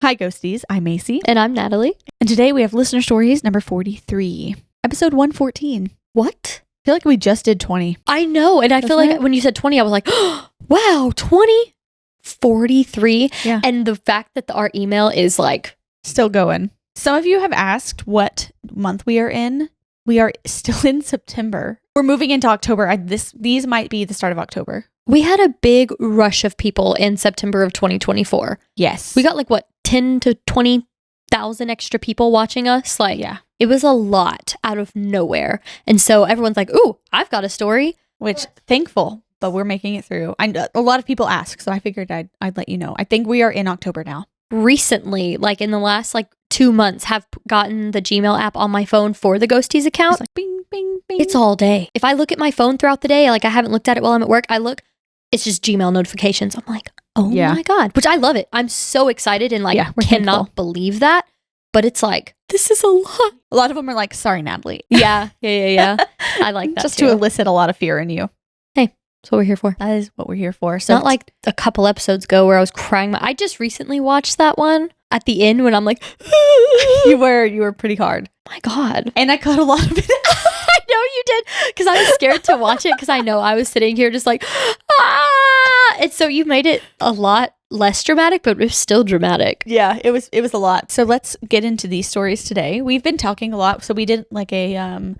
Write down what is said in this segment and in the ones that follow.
Hi, Ghosties. I'm Macy. And I'm Natalie. And today we have listener stories number 43, episode 114. What? I feel like we just did 20. I know. And I feel like when you said 20, I was like, oh, wow, 20? 43? Yeah. And the fact that our email is like... Still going. Some of you have asked what month we are in. We are still in September. We're moving into October. These might be the start of October. We had a big rush of people in September of 2024. Yes. We got like, what, 10 to 20,000 extra people watching us? Like, yeah. It was a lot out of nowhere. And so everyone's like, ooh, I've got a story. Which, thankful, but we're making it through. A lot of people ask, so I figured I'd let you know. I think we are in October now. Recently, like in the last 2 months, have gotten the Gmail app on my phone for the Ghosties account. It's like bing, bing, bing. It's all day. If I look at my phone throughout the day, like I haven't looked at it while I'm at work, I look, it's just Gmail notifications. I'm like, oh my God, which I love it. I'm so excited and cannot believe that. But it's like, this is a lot. A lot of them are like, sorry, Natalie. Yeah. I like that just too. to elicit a lot of fear in you. Hey, that's what we're here for. That is what we're here for. So not like a couple episodes ago where I was crying. I just recently watched that one at the end when I'm like, you were pretty hard. My God. And I cut a lot of it. I know you did, because I was scared to watch it because I know I was sitting here just like, ah. And so you made it a lot less dramatic, but it was still dramatic. Yeah, it was a lot. So let's get into these stories today. We've been talking a lot. So we did like a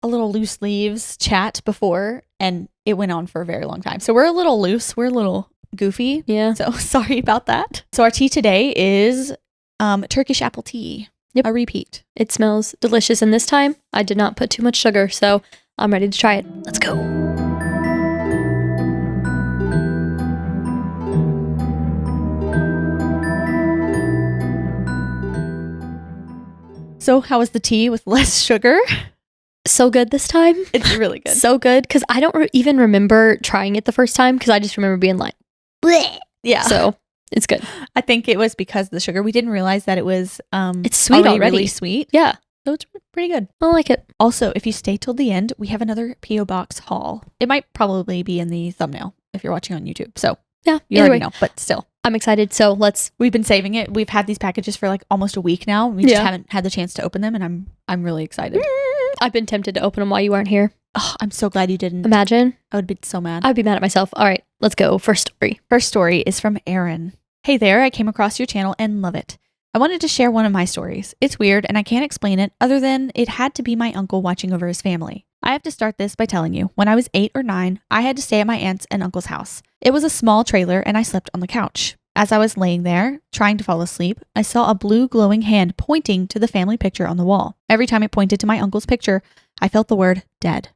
little loose leaves chat before, and it went on for a very long time. So we're a little loose. We're a little goofy. Yeah. So sorry about that. So our tea today is Turkish Apple Tea. Yep. A repeat. It smells delicious. And this time I did not put too much sugar. So I'm ready to try it. Let's go. So how was the tea with less sugar? So good this time. It's really good. So good. Because I don't even remember trying it the first time, because I just remember being like, bleh. Yeah. So it's good. I think it was because of the sugar. We didn't realize that it was it's sweet already. Really sweet. Yeah. So it's pretty good. I like it. Also, if you stay till the end, we have another P.O. Box haul. It might probably be in the thumbnail if you're watching on YouTube. So yeah, you already know, but still. I'm excited. So we've been saving it. We've had these packages for like almost a week now. We just haven't had the chance to open them, and I'm really excited. I've been tempted to open them while you weren't here. Oh, I'm so glad you didn't. Imagine. I would be so mad. I'd be mad at myself. All right, let's go. First story. First story is from Erin. Hey there, I came across your channel and love it. I wanted to share one of my stories. It's weird and I can't explain it other than it had to be my uncle watching over his family. I have to start this by telling you, when I was 8 or 9, I had to stay at my aunt's and uncle's house. It was a small trailer and I slept on the couch. As I was laying there, trying to fall asleep, I saw a blue glowing hand pointing to the family picture on the wall. Every time it pointed to my uncle's picture, I felt the word dead.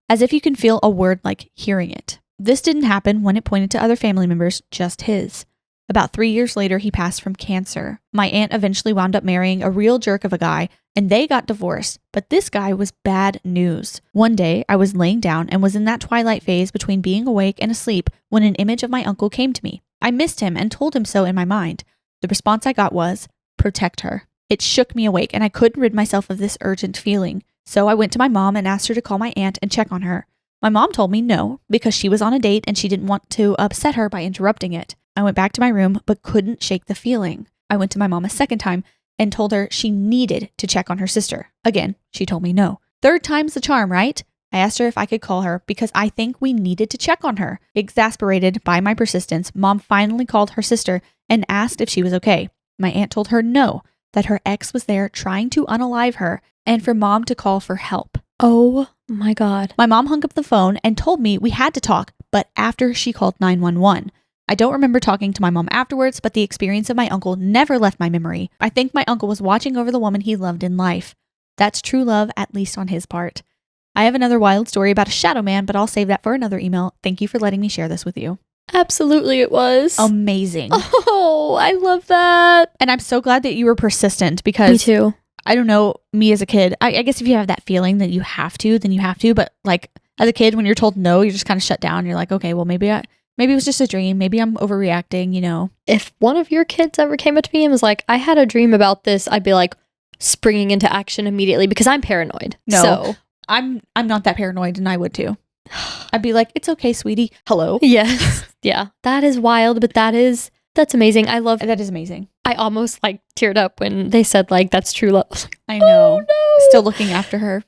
As if you can feel a word like hearing it. This didn't happen when it pointed to other family members, just his. About 3 years later, he passed from cancer. My aunt eventually wound up marrying a real jerk of a guy, and they got divorced, but this guy was bad news. One day, I was laying down and was in that twilight phase between being awake and asleep when an image of my uncle came to me. I missed him and told him so in my mind. The response I got was, protect her. It shook me awake, and I couldn't rid myself of this urgent feeling. So I went to my mom and asked her to call my aunt and check on her. My mom told me no, because she was on a date and she didn't want to upset her by interrupting it. I went back to my room, but couldn't shake the feeling. I went to my mom a second time and told her she needed to check on her sister. Again, she told me no. Third time's the charm, right? I asked her if I could call her because I think we needed to check on her. Exasperated by my persistence, Mom finally called her sister and asked if she was okay. My aunt told her no, that her ex was there trying to unalive her and for Mom to call for help. Oh my God. My mom hung up the phone and told me we had to talk, but after she called 911. I don't remember talking to my mom afterwards, but the experience of my uncle never left my memory. I think my uncle was watching over the woman he loved in life. That's true love, at least on his part. I have another wild story about a shadow man, but I'll save that for another email. Thank you for letting me share this with you. Absolutely, it was. Amazing. Oh, I love that. And I'm so glad that you were persistent because... Me too. I don't know, me as a kid, I guess if you have that feeling that you have to, then you have to. But like as a kid, when you're told no, you're just kind of shut down. You're like, okay, well, maybe it was just a dream. Maybe I'm overreacting, you know. If one of your kids ever came up to me and was like, I had a dream about this, I'd be like springing into action immediately because I'm paranoid. No, so. I'm not that paranoid, and I would too. I'd be like, it's okay, sweetie. Hello. Yes. Yeah. That is wild, but that's amazing. That is amazing. I almost like teared up when they said like that's true love. I know. Oh, no. Still looking after her.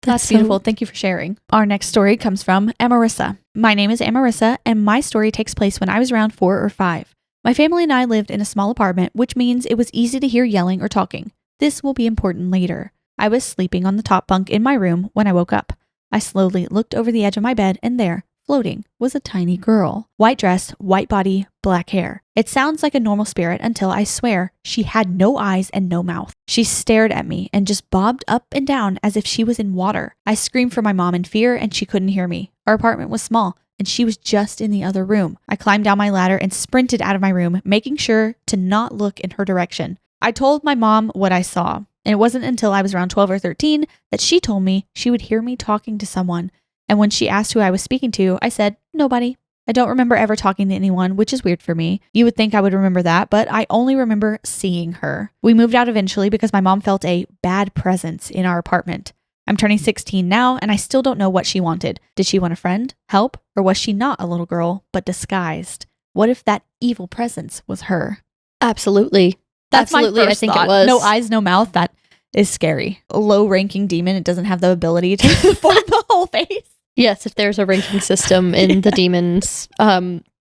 That's beautiful. Thank you for sharing. Our next story comes from Amarissa. My name is Amarissa, and my story takes place when I was around 4 or 5. My family and I lived in a small apartment, which means it was easy to hear yelling or talking. This will be important later. I was sleeping on the top bunk in my room when I woke up. I slowly looked over the edge of my bed, and there, floating, was a tiny girl. White dress, white body, black hair. It sounds like a normal spirit until I swear she had no eyes and no mouth. She stared at me and just bobbed up and down as if she was in water. I screamed for my mom in fear and she couldn't hear me. Our apartment was small and she was just in the other room. I climbed down my ladder and sprinted out of my room, making sure to not look in her direction. I told my mom what I saw, and it wasn't until I was around 12 or 13 that she told me she would hear me talking to someone. And when she asked who I was speaking to, I said, nobody. I don't remember ever talking to anyone, which is weird for me. You would think I would remember that, but I only remember seeing her. We moved out eventually because my mom felt a bad presence in our apartment. I'm turning 16 now, and I still don't know what she wanted. Did she want a friend, help, or was she not a little girl, but disguised? What if that evil presence was her? Absolutely. That's Absolutely, my first I think thought. it was. No eyes, no mouth. That is scary. A low-ranking demon, it doesn't have the ability to form the whole face. Yes, if there's a ranking system in the demons.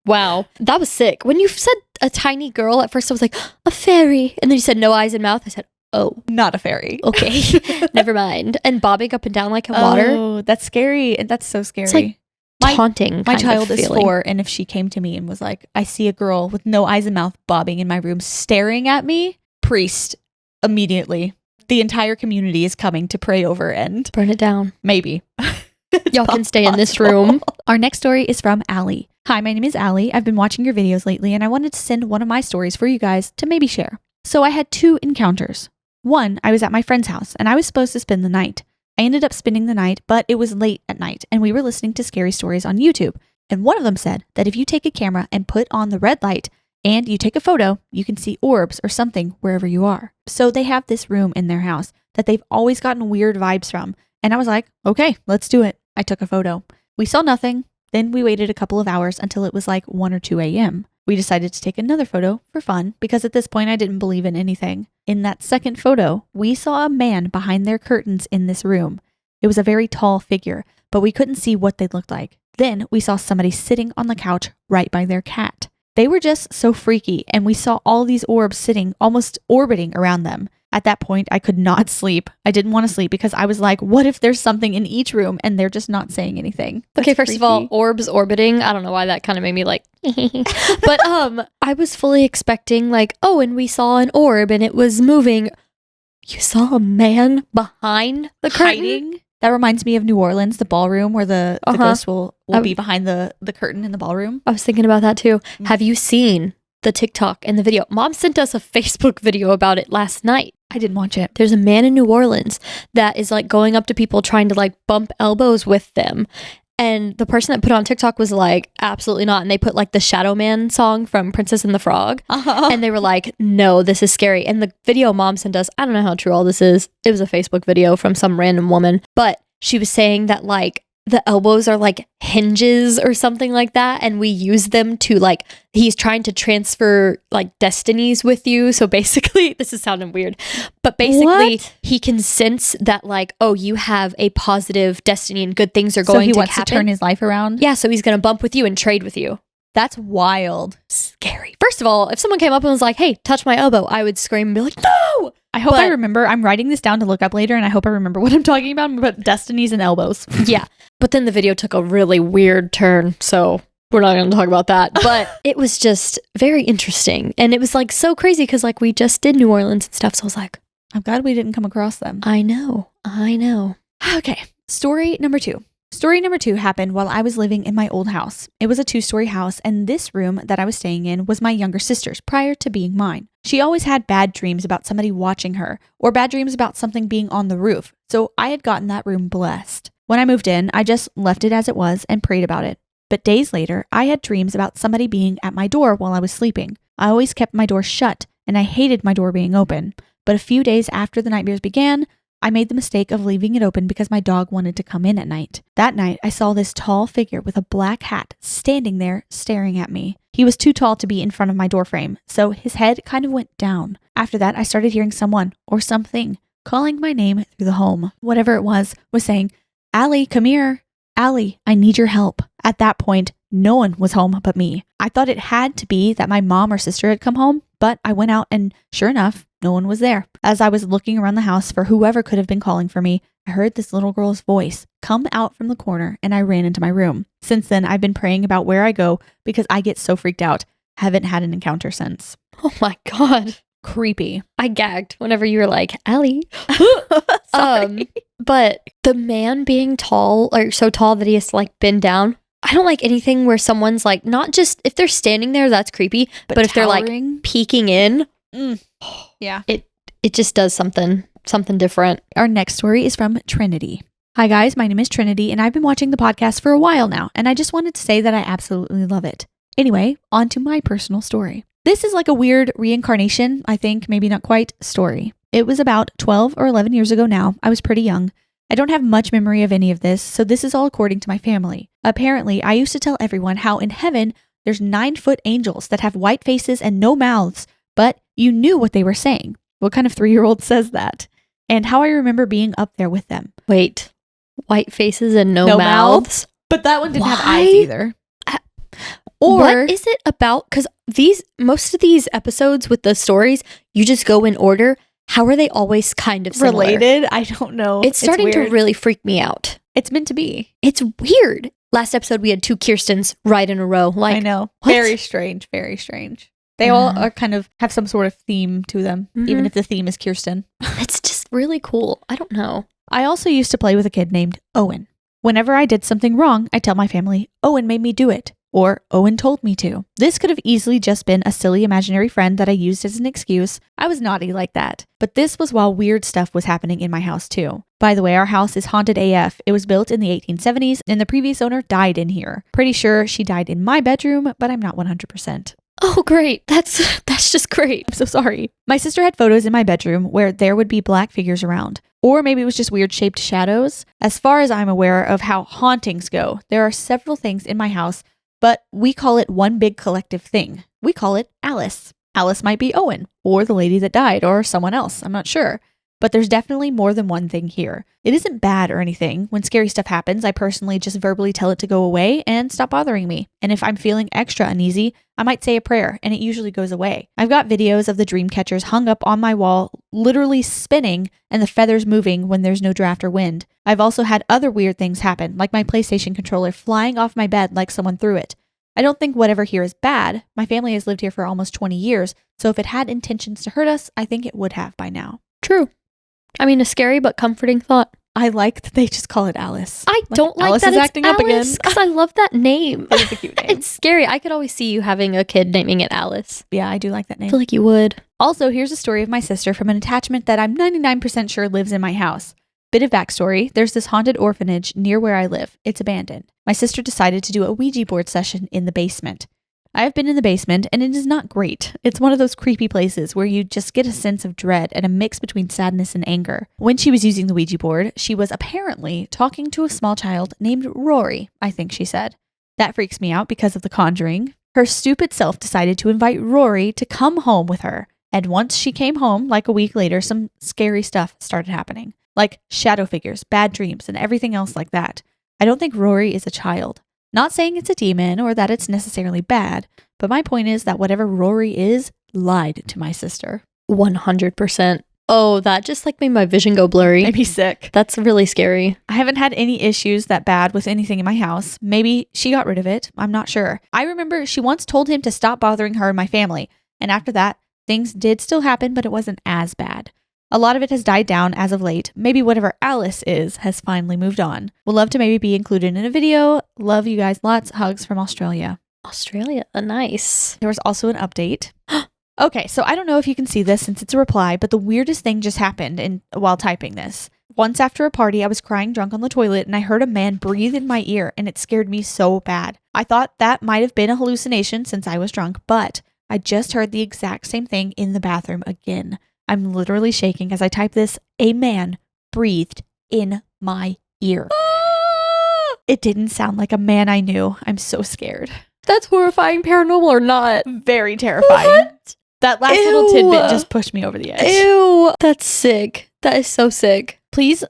Wow. That was sick. When you said a tiny girl, at first I was like, a fairy. And then you said no eyes and mouth. I said, oh. Not a fairy. Okay. Never mind. And bobbing up and down like in water. Oh, that's scary. That's so scary. It's like taunting. My child is feeling. 4, and if she came to me and was like, I see a girl with no eyes and mouth bobbing in my room staring at me, priest, immediately. The entire community is coming to pray over and burn it down. Maybe. Y'all can stay in this room. Our next story is from Allie. Hi, my name is Allie. I've been watching your videos lately, and I wanted to send one of my stories for you guys to maybe share. So I had 2 encounters. One, I was at my friend's house, and I was supposed to spend the night. I ended up spending the night, but it was late at night, and we were listening to scary stories on YouTube. And one of them said that if you take a camera and put on the red light, and you take a photo, you can see orbs or something wherever you are. So they have this room in their house that they've always gotten weird vibes from. And I was like, okay, let's do it. I took a photo. We saw nothing. Then we waited a couple of hours until it was like 1 or 2 a.m. We decided to take another photo for fun because at this point I didn't believe in anything. In that second photo, we saw a man behind their curtains in this room. It was a very tall figure, but we couldn't see what they looked like. Then we saw somebody sitting on the couch right by their cat. They were just so freaky, and we saw all these orbs sitting, almost orbiting around them. At that point, I could not sleep. I didn't want to sleep because I was like, what if there's something in each room and they're just not saying anything? That's okay, first freaky. of all, orbs orbiting. I don't know why that kind of made me like, but I was fully expecting like, oh, and we saw an orb and it was moving. You saw a man behind the curtain? Hiding? That reminds me of New Orleans, the ballroom where the ghost will be behind the curtain in the ballroom. I was thinking about that too. Mm-hmm. Have you seen the TikTok and the video? Mom sent us a Facebook video about it last night. I didn't watch it. There's a man in New Orleans that is like going up to people trying to like bump elbows with them. And the person that put on TikTok was like, absolutely not. And they put like the Shadow Man song from Princess and the Frog. And they were like, no, this is scary. And the video Mom sent us, I don't know how true all this is. It was a Facebook video from some random woman. But she was saying that like the elbows are like hinges or something like that. And we use them to like, he's trying to transfer like destinies with you. So basically, this is sounding weird, but basically he can sense that like, oh, you have a positive destiny and good things are going to happen. So he wants to turn his life around? Yeah. So he's going to bump with you and trade with you. That's wild. Scary. First of all, if someone came up and was like, hey, touch my elbow, I would scream and be like, no! I hope I remember. I'm writing this down to look up later, and I hope I remember what I'm talking about, but destinies and elbows. Yeah. But then the video took a really weird turn, so we're not going to talk about that. But it was just very interesting. And it was like so crazy because like we just did New Orleans and stuff. So I was like, I'm glad we didn't come across them. I know. Okay. Story number 2. Story number 2 happened while I was living in my old house. It was a 2-story house, and this room that I was staying in was my younger sister's prior to being mine. She always had bad dreams about somebody watching her, or bad dreams about something being on the roof, so I had gotten that room blessed. When I moved in, I just left it as it was and prayed about it. But days later, I had dreams about somebody being at my door while I was sleeping. I always kept my door shut, and I hated my door being open. But a few days after the nightmares began, I made the mistake of leaving it open because my dog wanted to come in at night. That night, I saw this tall figure with a black hat standing there staring at me. He was too tall to be in front of my doorframe, so his head kind of went down. After that, I started hearing someone or something calling my name through the home. Whatever it was saying, "Allie, come here. Allie, I need your help." At that point, no one was home but me. I thought it had to be that my mom or sister had come home, but I went out and sure enough, no one was there. As I was looking around the house for whoever could have been calling for me, I heard this little girl's voice come out from the corner and I ran into my room. Since then, I've been praying about where I go because I get so freaked out. Haven't had an encounter since. Oh my God. Creepy. I gagged whenever you were like, Allie. Sorry. But the man being tall, or so tall that he has to like bend down. I don't like anything where someone's like, not just if they're standing there, that's creepy. But if they're like peeking in, yeah, it just does something different. Our next story is from Trinity. Hi guys, my name is Trinity and I've been watching the podcast for a while now, and I just wanted to say that I absolutely love it. Anyway, on to my personal story. This is like a weird reincarnation, I think, maybe not quite, story. It was about 12 or 11 years ago now. I was pretty young. I don't have much memory of any of this, so this is all according to my family. Apparently, I used to tell everyone how in heaven, there's 9-foot angels that have white faces and no mouths, but you knew what they were saying. What kind of 3-year-old says that? And how I remember being up there with them. Wait, white faces and no mouths? But that one didn't have eyes either. Or what is it about? Because most of these episodes with the stories, you just go in order. How are they always kind of similar? Related? I don't know. It's starting to really freak me out. It's meant to be. It's weird. Last episode, we had 2 Kirstens right in a row. Like, I know. What? Very strange. Very strange. They all are kind of have some sort of theme to them, even if the theme is Kirsten. It's just really cool. I don't know. I also used to play with a kid named Owen. Whenever I did something wrong, I tell my family, Owen made me do it. Or Owen told me to. This could have easily just been a silly imaginary friend that I used as an excuse. I was naughty like that. But this was while weird stuff was happening in my house too. By the way, our house is haunted AF. It was built in the 1870s and the previous owner died in here. Pretty sure she died in my bedroom, but I'm not 100%. Oh, great. That's just great. I'm so sorry. My sister had photos in my bedroom where there would be black figures around. Or maybe it was just weird shaped shadows. As far as I'm aware of how hauntings go, there are several things in my house, but we call it one big collective thing. We call it Alice. Alice might be Owen, or the lady that died, or someone else. I'm not sure. But there's definitely more than one thing here. It isn't bad or anything. When scary stuff happens, I personally just verbally tell it to go away and stop bothering me. And if I'm feeling extra uneasy, I might say a prayer, and it usually goes away. I've got videos of the dream catchers hung up on my wall, literally spinning, and the feathers moving when there's no draft or wind. I've also had other weird things happen, like my PlayStation controller flying off my bed like someone threw it. I don't think whatever here is bad. My family has lived here for almost 20 years, so if it had intentions to hurt us, I think it would have by now. True. I mean, a scary but comforting thought. I like that they just call it Alice. I don't like Alice that is it's acting Alice, up again. because I love that name. It is a cute name. It's scary. I could always see you having a kid naming it Alice. Yeah, I do like that name. I feel like you would. Also, here's a story of my sister from an attachment that I'm 99% sure lives in my house. Bit of backstory, there's this haunted orphanage near where I live. It's abandoned. My sister decided to do a Ouija board session in the basement. I have been in the basement, and it is not great. It's one of those creepy places where you just get a sense of dread and a mix between sadness and anger. When she was using the Ouija board, she was apparently talking to a small child named Rory, I think she said. That freaks me out because of The Conjuring. Her stupid self decided to invite Rory to come home with her. And once she came home, like a week later, some scary stuff started happening. Like shadow figures, bad dreams, and everything else like that. I don't think Rory is a child. Not saying it's a demon or that it's necessarily bad, but my point is that whatever Rory is lied to my sister. 100%. Oh, that just like made my vision go blurry. Made me sick. That's really scary. I haven't had any issues that bad with anything in my house. Maybe she got rid of it. I'm not sure. I remember she once told him to stop bothering her and my family. And after that, things did still happen, but it wasn't as bad. A lot of it has died down as of late. Maybe whatever Alice is has finally moved on. Would love to maybe be included in a video. Love you guys. Lots. Hugs from Australia. Australia. Nice. There was also an update. Okay, so I don't know if you can see this since it's a reply, but the weirdest thing just happened while typing this. Once after a party, I was crying drunk on the toilet and I heard a man breathe in my ear and it scared me so bad. I thought that might have been a hallucination since I was drunk, but I just heard the exact same thing in the bathroom again. I'm literally shaking as I type this. A man breathed in my ear. It didn't sound like a man I knew. I'm so scared. That's horrifying, paranormal or not. Very terrifying. What? That last little tidbit just pushed me over the edge. Ew. That's sick. That is so sick. Please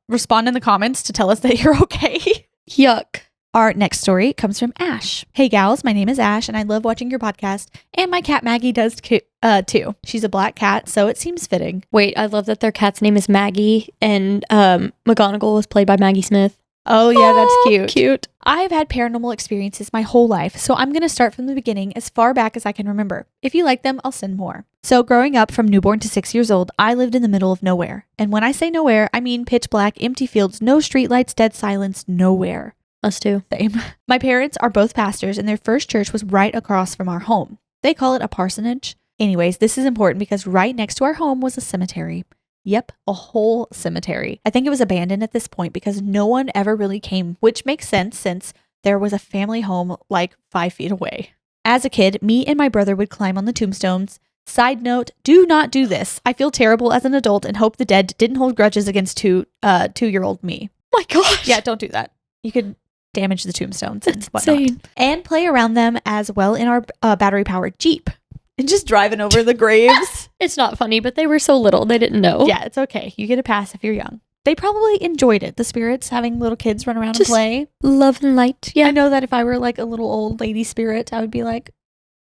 respond in the comments to tell us that you're okay. Yuck. Our next story comes from Ash. Hey gals, my name is Ash and I love watching your podcast, and my cat Maggie does too. She's a black cat, so it seems fitting. Wait, I love that their cat's name is Maggie, and McGonagall was played by Maggie Smith. Oh yeah, that's cute. Cute. I've had paranormal experiences my whole life, so I'm going to start from the beginning as far back as I can remember. If you like them, I'll send more. So growing up from newborn to 6 years old, I lived in the middle of nowhere. And when I say nowhere, I mean pitch black, empty fields, no streetlights, dead silence, nowhere. Us too. Same. My parents are both pastors and their first church was right across from our home. They call it a parsonage. Anyways, this is important because right next to our home was a cemetery. Yep, a whole cemetery. I think it was abandoned at this point because no one ever really came, which makes sense since there was a family home like 5 feet away. As a kid, me and my brother would climb on the tombstones. Side note, do not do this. I feel terrible as an adult and hope the dead didn't hold grudges against two-year-old me. My gosh. Yeah, don't do that. You could damage the tombstones and That's whatnot. insane. And play around them as well in our battery-powered Jeep. And just driving over the graves. It's not funny, but they were so little, they didn't know. Yeah, it's okay. You get a pass if you're young. They probably enjoyed it, the spirits, having little kids run around Just and play. Love and light. Yeah. I know that if I were like a little old lady spirit, I would be like,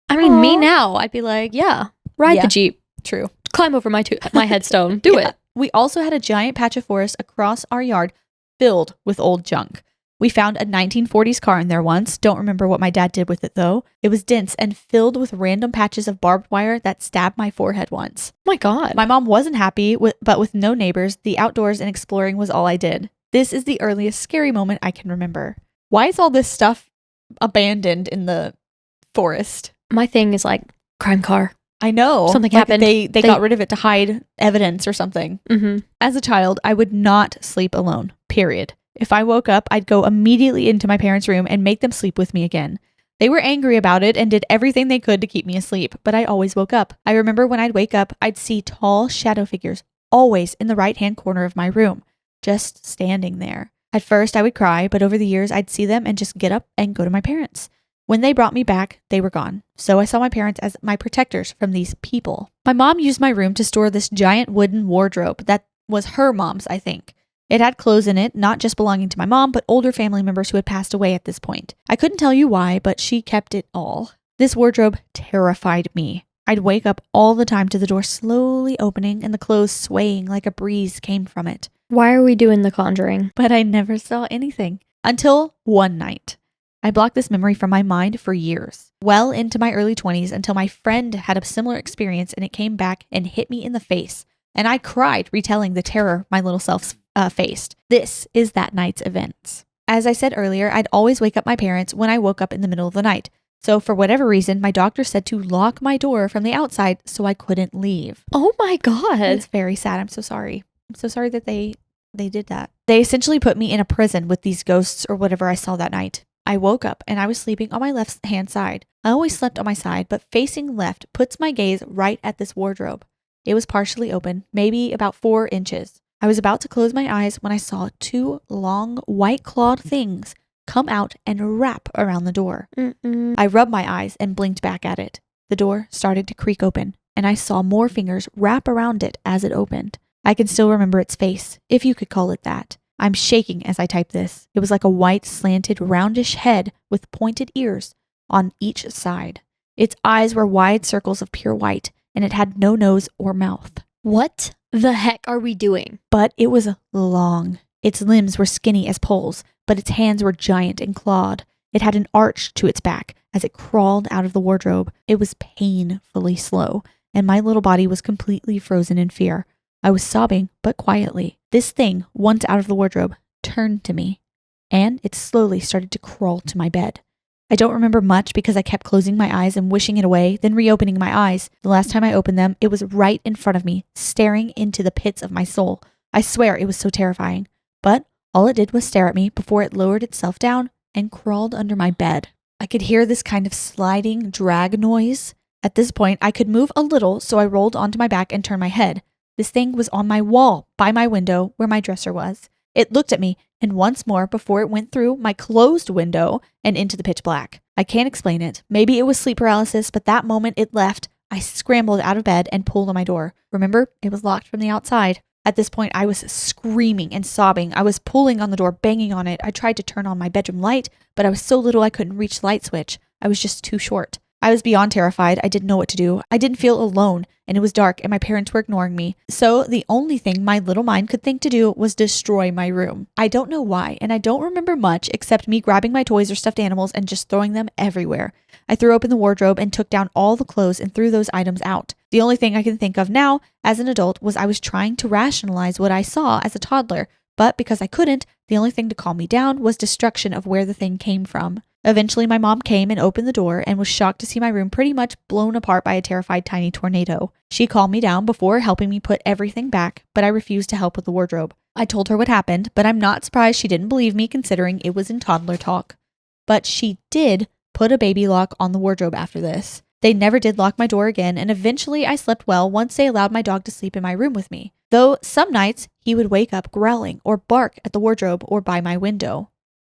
I mean, me "Aw." now, I'd be like, yeah, ride Yeah. the Jeep. True. Climb over my headstone. Do Yeah. it. We also had a giant patch of forest across our yard filled with old junk. We found a 1940s car in there once. Don't remember what my dad did with it though. It was dense and filled with random patches of barbed wire that stabbed my forehead once. My God. My mom wasn't happy, but with no neighbors, the outdoors and exploring was all I did. This is the earliest scary moment I can remember. Why is all this stuff abandoned in the forest? My thing is like crime car. I know. Something Like happened. They got rid of it to hide evidence or something. Mm-hmm. As a child, I would not sleep alone, period. If I woke up, I'd go immediately into my parents' room and make them sleep with me again. They were angry about it and did everything they could to keep me asleep, but I always woke up. I remember when I'd wake up, I'd see tall shadow figures, always in the right-hand corner of my room, just standing there. At first, I would cry, but over the years, I'd see them and just get up and go to my parents. When they brought me back, they were gone. So I saw my parents as my protectors from these people. My mom used my room to store this giant wooden wardrobe that was her mom's, I think. It had clothes in it, not just belonging to my mom, but older family members who had passed away at this point. I couldn't tell you why, but she kept it all. This wardrobe terrified me. I'd wake up all the time to the door slowly opening and the clothes swaying like a breeze came from it. Why are we doing The Conjuring? But I never saw anything. Until one night. I blocked this memory from my mind for years. Well into my early 20s until my friend had a similar experience and it came back and hit me in the face. And I cried retelling the terror my little self faced. This is that night's events. As I said earlier, I'd always wake up my parents when I woke up in the middle of the night. So for whatever reason, my doctor said to lock my door from the outside so I couldn't leave. Oh my God. It's very sad. I'm so sorry. I'm so sorry that they did that. They essentially put me in a prison with these ghosts or whatever I saw that night. I woke up and I was sleeping on my left hand side. I always slept on my side, but facing left puts my gaze right at this wardrobe. It was partially open, maybe about 4 inches. I was about to close my eyes when I saw 2 long white clawed things come out and wrap around the door. I rubbed my eyes and blinked back at it. The door started to creak open, and I saw more fingers wrap around it as it opened. I can still remember its face, if you could call it that. I'm shaking as I type this. It was like a white, slanted, roundish head with pointed ears on each side. Its eyes were wide circles of pure white, and it had no nose or mouth. What the heck are we doing? But it was long. Its limbs were skinny as poles, but its hands were giant and clawed. It had an arch to its back as it crawled out of the wardrobe. It was painfully slow, and my little body was completely frozen in fear. I was sobbing, but quietly. This thing, once out of the wardrobe, turned to me, and it slowly started to crawl to my bed. I don't remember much because I kept closing my eyes and wishing it away, then reopening my eyes. The last time I opened them, it was right in front of me, staring into the pits of my soul. I swear it was so terrifying. But all it did was stare at me before it lowered itself down and crawled under my bed. I could hear this kind of sliding drag noise. At this point, I could move a little, so I rolled onto my back and turned my head. This thing was on my wall by my window where my dresser was. It looked at me, and once more before it went through my closed window and into the pitch black. I can't explain it. Maybe it was sleep paralysis, but that moment it left, I scrambled out of bed and pulled on my door. Remember, it was locked from the outside. At this point, I was screaming and sobbing. I was pulling on the door, banging on it. I tried to turn on my bedroom light, but I was so little I couldn't reach the light switch. I was just too short. I was beyond terrified. I didn't know what to do. I didn't feel alone, and it was dark, and my parents were ignoring me. So the only thing my little mind could think to do was destroy my room. I don't know why, and I don't remember much except me grabbing my toys or stuffed animals and just throwing them everywhere. I threw open the wardrobe and took down all the clothes and threw those items out. The only thing I can think of now, as an adult, was I was trying to rationalize what I saw as a toddler, but because I couldn't, the only thing to calm me down was destruction of where the thing came from. Eventually, my mom came and opened the door and was shocked to see my room pretty much blown apart by a terrified tiny tornado. She calmed me down before helping me put everything back, but I refused to help with the wardrobe. I told her what happened, but I'm not surprised she didn't believe me considering it was in toddler talk. But she did put a baby lock on the wardrobe after this. They never did lock my door again, and eventually I slept well once they allowed my dog to sleep in my room with me. Though some nights he would wake up growling or bark at the wardrobe or by my window.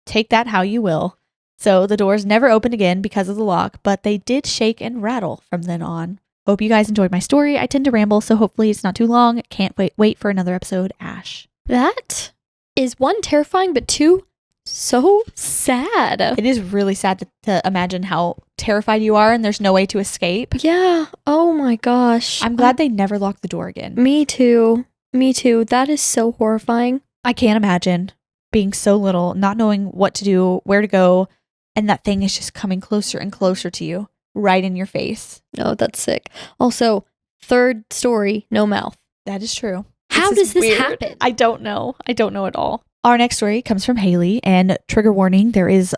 Take that how you will. So the doors never opened again because of the lock, but they did shake and rattle from then on. Hope you guys enjoyed my story. I tend to ramble, so hopefully it's not too long. Can't wait for another episode, Ash. That is one, terrifying, but two, so sad. It is really sad to imagine how terrified you are and there's no way to escape. Yeah. Oh my gosh. I'm glad they never locked the door again. Me too. That is so horrifying. I can't imagine being so little, not knowing what to do, where to go, and that thing is just coming closer and closer to you, right in your face. Oh, that's sick. Also, third story, no mouth. That is true. How does this happen? I don't know. I don't know at all. Our next story comes from Haylee, and trigger warning, there is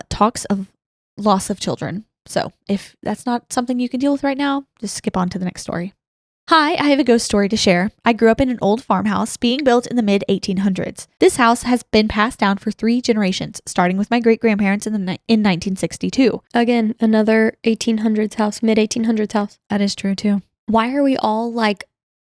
talks of loss of children. So if that's not something you can deal with right now, just skip on to the next story. Hi, I have a ghost story to share. I grew up in an old farmhouse being built in the mid-1800s. This house has been passed down for 3 generations, starting with my great-grandparents in 1962. Again, another 1800s house, mid-1800s house. That is true too. Why are we all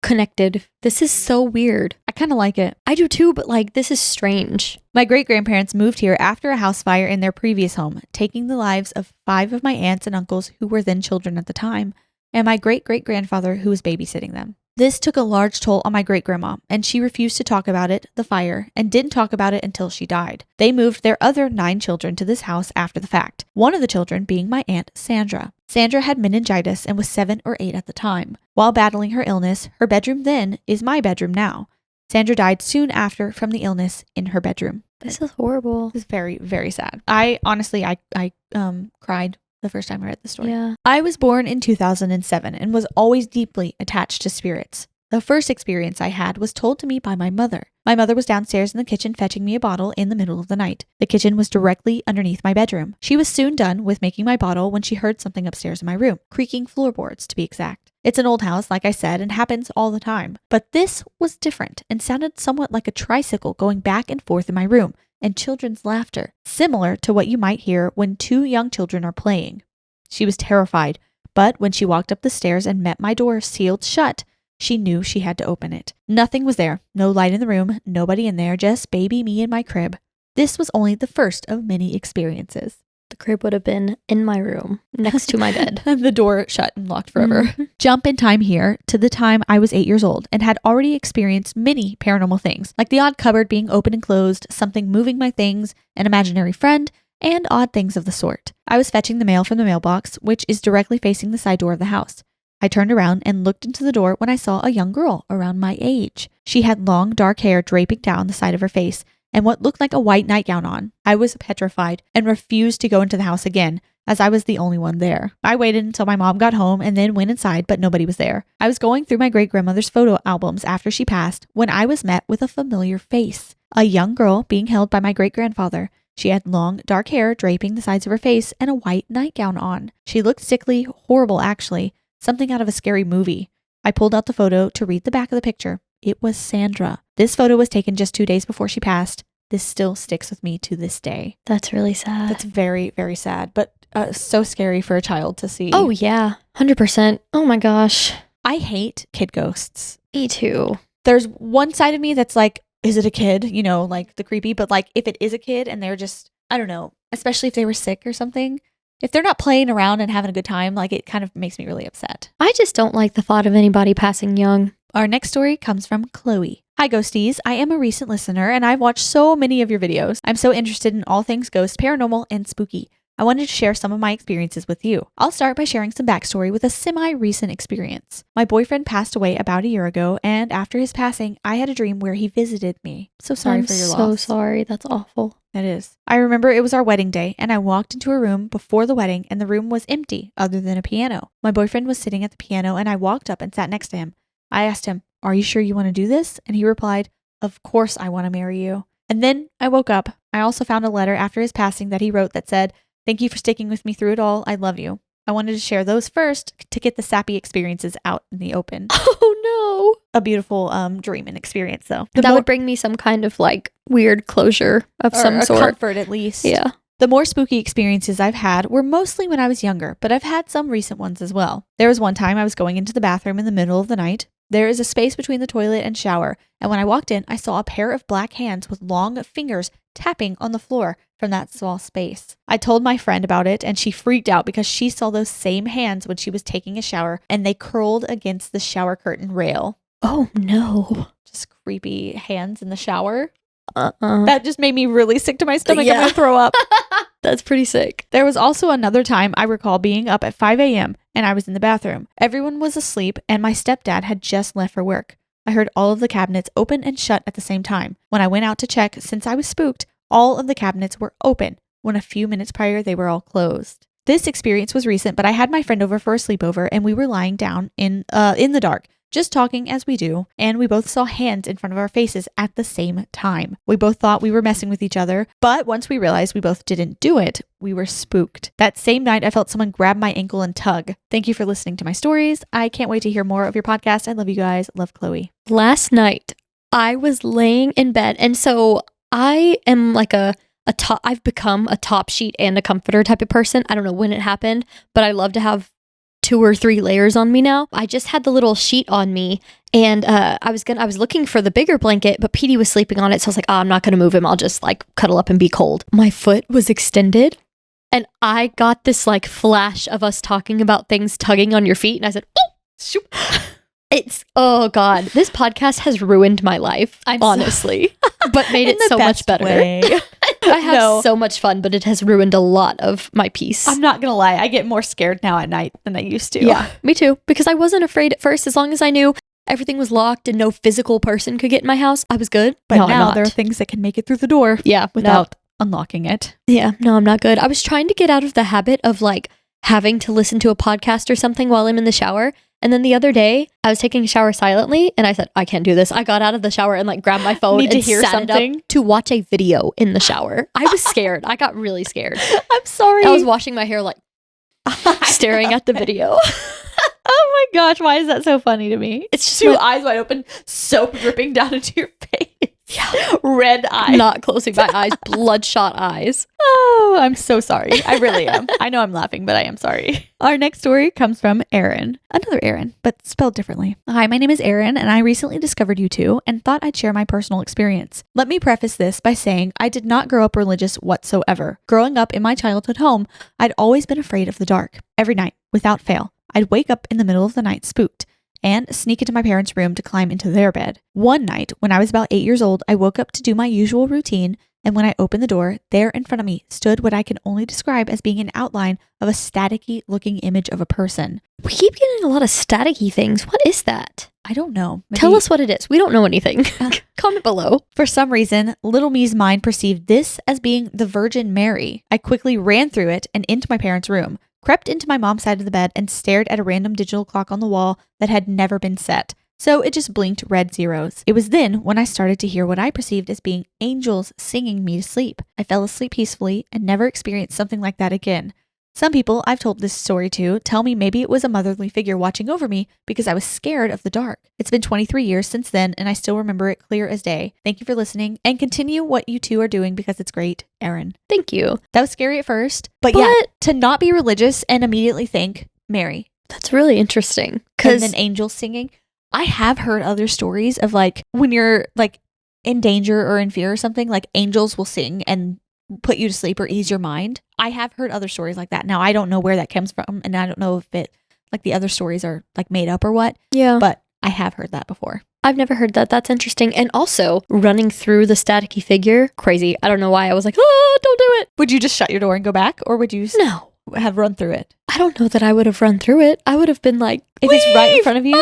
connected? This is so weird. I kind of like it. I do too, but this is strange. My great-grandparents moved here after a house fire in their previous home, taking the lives of 5 of my aunts and uncles who were then children at the time, and my great-great-grandfather who was babysitting them. This took a large toll on my great-grandma, and she refused to talk about it, the fire, and didn't talk about it until she died. They moved their other 9 children to this house after the fact, one of the children being my aunt Sandra. Sandra had meningitis and was 7 or 8 at the time. While battling her illness, her bedroom then is my bedroom now. Sandra died soon after from the illness in her bedroom. This is horrible. This is very, very sad. I honestly cried the first time I read the story. Yeah. I was born in 2007 and was always deeply attached to spirits. The first experience I had was told to me by my mother. My mother was downstairs in the kitchen fetching me a bottle in the middle of the night. The kitchen was directly underneath my bedroom. She was soon done with making my bottle when she heard something upstairs in my room, creaking floorboards to be exact. It's an old house, like I said, and happens all the time. But this was different and sounded somewhat like a tricycle going back and forth in my room, and children's laughter, similar to what you might hear when 2 young children are playing. She was terrified, but when she walked up the stairs and met my door sealed shut, she knew she had to open it. Nothing was there, no light in the room, nobody in there, just baby me in my crib. This was only the first of many experiences. The crib would have been in my room, next to my bed. And the door shut and locked forever. Mm-hmm. Jump in time here to the time I was 8 years old and had already experienced many paranormal things, like the odd cupboard being open and closed, something moving my things, an imaginary friend, and odd things of the sort. I was fetching the mail from the mailbox, which is directly facing the side door of the house. I turned around and looked into the door when I saw a young girl around my age. She had long, dark hair draping down the side of her face and what looked like a white nightgown on. I was petrified and refused to go into the house again, as I was the only one there. I waited until my mom got home and then went inside, but nobody was there. I was going through my great-grandmother's photo albums after she passed when I was met with a familiar face. A young girl being held by my great-grandfather. She had long, dark hair draping the sides of her face and a white nightgown on. She looked sickly, horrible actually, something out of a scary movie. I pulled out the photo to read the back of the picture. It was Sandra. This photo was taken just 2 days before she passed. This still sticks with me to this day. That's really sad. That's very, very sad, but so scary for a child to see. Oh, yeah. 100%. Oh my gosh. I hate kid ghosts. Me too. There's one side of me that's like, is it a kid? You know, like the creepy, but like if it is a kid and they're just, I don't know, especially if they were sick or something, if they're not playing around and having a good time, like it kind of makes me really upset. I just don't like the thought of anybody passing young. Our next story comes from Chloe. Hi, Ghosties. I am a recent listener and I've watched so many of your videos. I'm so interested in all things ghost, paranormal, and spooky. I wanted to share some of my experiences with you. I'll start by sharing some backstory with a semi-recent experience. My boyfriend passed away about a year ago, and after his passing, I had a dream where he visited me. So sorry for your loss. I'm so sorry. That's awful. It is. I remember it was our wedding day, and I walked into a room before the wedding, and the room was empty, other than a piano. My boyfriend was sitting at the piano, and I walked up and sat next to him. I asked him, "Are you sure you want to do this?" And he replied, "Of course I want to marry you." And then I woke up. I also found a letter after his passing that he wrote that said, "Thank you for sticking with me through it all. I love you." I wanted to share those first to get the sappy experiences out in the open. Oh no. A beautiful dream and experience though. That would bring me some kind of like weird closure of some sort. Comfort at least. Yeah. The more spooky experiences I've had were mostly when I was younger, but I've had some recent ones as well. There was one time I was going into the bathroom in the middle of the night. There is a space between the toilet and shower, and when I walked in, I saw a pair of black hands with long fingers tapping on the floor from that small space. I told my friend about it, and she freaked out because she saw those same hands when she was taking a shower, and they curled against the shower curtain rail. Oh no. Just creepy hands in the shower. That just made me really sick to my stomach. Yeah. I'm going to throw up. That's pretty sick. There was also another time I recall being up at 5 a.m. and I was in the bathroom. Everyone was asleep and my stepdad had just left for work. I heard all of the cabinets open and shut at the same time. When I went out to check, since I was spooked, all of the cabinets were open, when a few minutes prior they were all closed. This experience was recent, but I had my friend over for a sleepover and we were lying down in the dark, just talking as we do, and we both saw hands in front of our faces at the same time. We both thought we were messing with each other, but once we realized we both didn't do it, we were spooked. That same night, I felt someone grab my ankle and tug. Thank you for listening to my stories. I can't wait to hear more of your podcast. I love you guys. Love, Chloe. Last night, I was laying in bed, and so I am like I've become a top sheet and a comforter type of person. I don't know when it happened, but I love to have 2 or 3 layers on me now. I just had the little sheet on me, and I was looking for the bigger blanket, but Petey was sleeping on it, so I was like, I'm not gonna move him. I'll just like cuddle up and be cold. My foot was extended, and I got this like flash of us talking about things tugging on your feet, and I said, "Oh, shoot." Oh God, this podcast has ruined my life, honestly, but made it so much better. I have so much fun, but it has ruined a lot of my peace. I'm not gonna lie, I get more scared now at night than I used to. Yeah, me too, because I wasn't afraid at first. As long as I knew everything was locked and no physical person could get in my house, I was good. But now there are things that can make it through the door without unlocking it. Yeah, no, I'm not good. I was trying to get out of the habit of like having to listen to a podcast or something while I'm in the shower. And then the other day, I was taking a shower silently, and I said, I can't do this. I got out of the shower and like grabbed my phone and sat it up to watch a video in the shower. I was scared. I got really scared. I'm sorry. I was washing my hair like staring at the video. Oh my gosh, why is that so funny to me? It's just 2 eyes wide open, soap dripping down into your face. Yeah. Red eyes. Not closing my eyes, bloodshot eyes. Oh, I'm so sorry. I really am. I know I'm laughing, but I am sorry. Our next story comes from Erin. Another Erin, but spelled differently. Hi, my name is Erin, and I recently discovered you two and thought I'd share my personal experience. Let me preface this by saying I did not grow up religious whatsoever. Growing up in my childhood home, I'd always been afraid of the dark. Every night, without fail, I'd wake up in the middle of the night spooked and sneak into my parents' room to climb into their bed. One night, when I was about 8 years old, I woke up to do my usual routine, and when I opened the door, there in front of me stood what I can only describe as being an outline of a staticky looking image of a person. We keep getting a lot of staticky things. What is that? I don't know. Maybe... Tell us what it is. We don't know anything. Comment below. For some reason, little me's mind perceived this as being the Virgin Mary. I quickly ran through it and into my parents' room, crept into my mom's side of the bed, and stared at a random digital clock on the wall that had never been set. So it just blinked red zeros. It was then when I started to hear what I perceived as being angels singing me to sleep. I fell asleep peacefully and never experienced something like that again. Some people I've told this story to tell me maybe it was a motherly figure watching over me because I was scared of the dark. It's been 23 years since then, and I still remember it clear as day. Thank you for listening, and continue what you two are doing because it's great, Erin. Thank you. That was scary at first, but yeah, to not be religious and immediately think Mary. That's really interesting. And then angels singing. I have heard other stories of like when you're like in danger or in fear or something, like angels will sing and put you to sleep or ease your mind. I have heard other stories like that. Now, I don't know where that comes from, and I don't know if it, like the other stories are like made up or what. Yeah. But I have heard that before. I've never heard that. That's interesting. And also, running through the staticky figure, crazy. I don't know why I was like, oh, don't do it. Would you just shut your door and go back? Or would you have run through it? I don't know that I would have run through it. I would have been like, if it's right in front of you?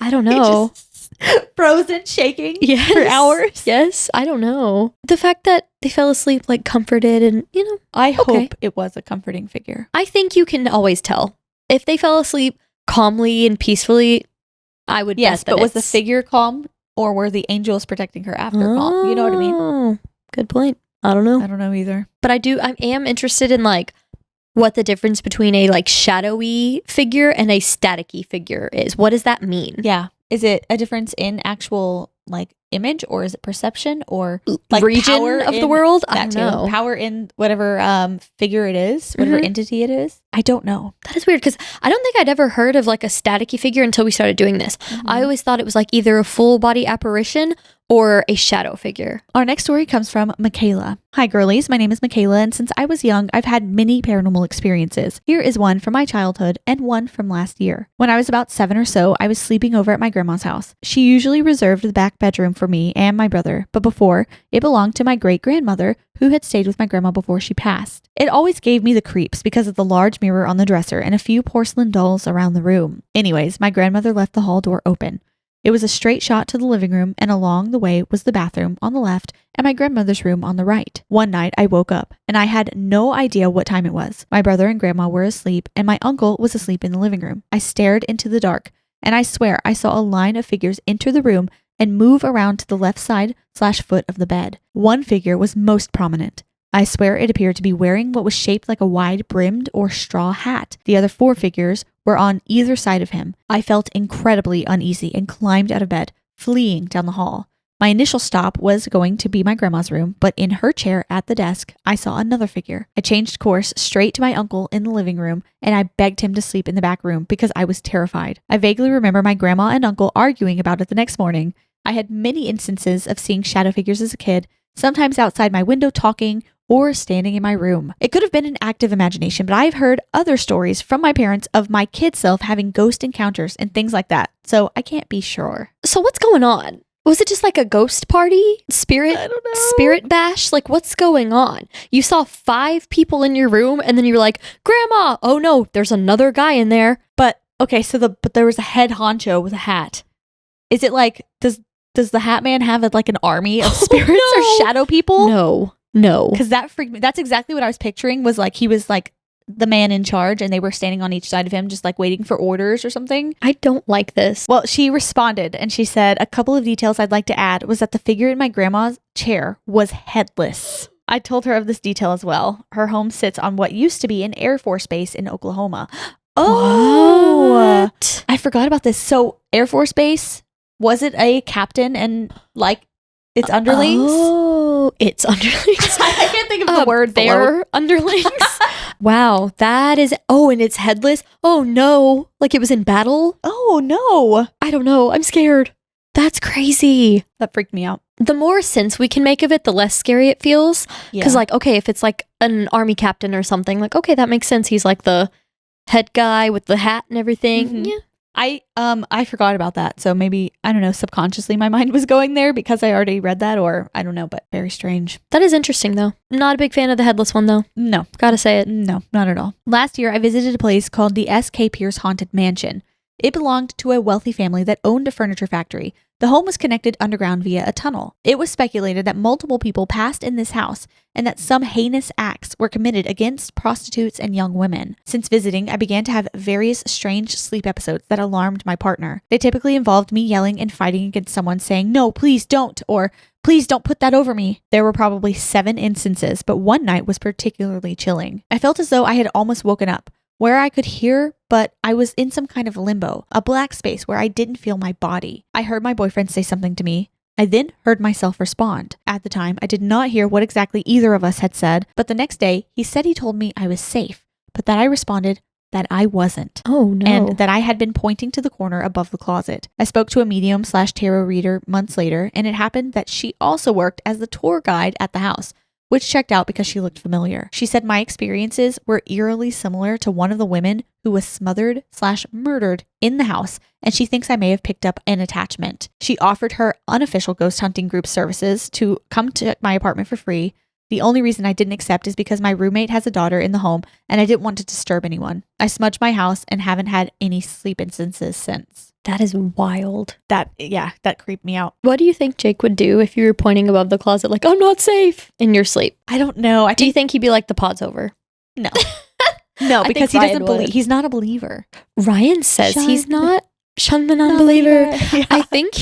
I don't know. Frozen, shaking for hours? Yes, I don't know. The fact that they fell asleep like comforted and, I hope it was a comforting figure. I think you can always tell. If they fell asleep calmly and peacefully, I would yes, bet that but was the figure calm or were the angels protecting her after calm? You know what I mean? Good point. I don't know. I don't know either. But I am interested in like what the difference between a like shadowy figure and a staticky figure is. What does that mean? Yeah. Is it a difference in actual like image, or is it perception, or like region power of the world? I That don't too. know. Power in whatever figure it is, whatever entity it is. I don't know. That is weird because I don't think I'd ever heard of like a staticky figure until we started doing this. I always thought it was like either a full body apparition or a shadow figure. Our next story comes from Makayla. Hi girlies, my name is Makayla, and since I was young, I've had many paranormal experiences. Here is one from my childhood and one from last year. When I was about 7 or so, I was sleeping over at my grandma's house. She usually reserved the back bedroom for me and my brother, but before, it belonged to my great-grandmother, who had stayed with my grandma before she passed. It always gave me the creeps because of the large mirror on the dresser and a few porcelain dolls around the room. Anyways, my grandmother left the hall door open. It was a straight shot to the living room, and along the way was the bathroom on the left and my grandmother's room on the right. One night, I woke up, and I had no idea what time it was. My brother and grandma were asleep, and my uncle was asleep in the living room. I stared into the dark, and I swear I saw a line of figures enter the room and move around to the left side/foot of the bed. One figure was most prominent. I swear it appeared to be wearing what was shaped like a wide-brimmed or straw hat. The other 4 figures were on either side of him. I felt incredibly uneasy and climbed out of bed, fleeing down the hall. My initial stop was going to be my grandma's room, but in her chair at the desk, I saw another figure. I changed course straight to my uncle in the living room, and I begged him to sleep in the back room because I was terrified. I vaguely remember my grandma and uncle arguing about it the next morning. I had many instances of seeing shadow figures as a kid, sometimes outside my window talking or standing in my room. It could have been an active imagination, but I've heard other stories from my parents of my kid self having ghost encounters and things like that, so I can't be sure. So what's going on? Was it just like a ghost party? Spirit bash? Like what's going on? You saw 5 people in your room and then you were like, Grandma, oh no, there's another guy in there. But okay, but there was a head honcho with a hat. Is it like, does the Hat Man have like an army of spirits or shadow people? No. Because that freaked me. That's exactly what I was picturing, was like he was like the man in charge and they were standing on each side of him just like waiting for orders or something. I don't like this. Well, she responded and she said, a couple of details I'd like to add was that the figure in my grandma's chair was headless. I told her of this detail as well. Her home sits on what used to be an Air Force base in Oklahoma. Oh, what? I forgot about this. So Air Force base, was it a captain and like its underlings? Oh, its underlings. I can't think of the word. Their underlings. Wow, that is. Oh, and it's headless. Oh no, like it was in battle. Oh no, I don't know. I'm scared. That's crazy. That freaked me out. The more sense we can make of it, the less scary it feels. Because like, okay, if it's like an army captain or something, like, okay, that makes sense. He's like the head guy with the hat and everything. Mm-hmm. Yeah. I forgot about that. So maybe, I don't know, subconsciously my mind was going there because I already read that, or I don't know, but very strange. That is interesting though. Not a big fan of the headless one though. No. Gotta say it. No, not at all. Last year, I visited a place called the S.K. Pierce Haunted Mansion. It belonged to a wealthy family that owned a furniture factory. The home was connected underground via a tunnel. It was speculated that multiple people passed in this house and that some heinous acts were committed against prostitutes and young women. Since visiting, I began to have various strange sleep episodes that alarmed my partner. They typically involved me yelling and fighting against someone saying, "No, please don't," or "Please don't put that over me." There were probably 7 instances, but one night was particularly chilling. I felt as though I had almost woken up, where I could hear, but I was in some kind of limbo, a black space where I didn't feel my body. I heard my boyfriend say something to me. I then heard myself respond. At the time, I did not hear what exactly either of us had said, but the next day, he said he told me I was safe, but that I responded that I wasn't. Oh no. And that I had been pointing to the corner above the closet. I spoke to a medium/tarot reader months later, and it happened that she also worked as the tour guide at the house. which checked out because she looked familiar. She said my experiences were eerily similar to one of the women who was smothered/murdered in the house, and she thinks I may have picked up an attachment. She offered her unofficial ghost hunting group services to come to my apartment for free. The only reason I didn't accept is because my roommate has a daughter in the home and I didn't want to disturb anyone. I smudged my house and haven't had any sleep instances since. That is wild. That creeped me out. What do you think Jake would do if you were pointing above the closet like, I'm not safe in your sleep? I don't know. Do you think he'd be like, the pod's over? No. No, because he doesn't believe. He's not a believer. Ryan says he's not. Shun the non-believer. Yeah. I think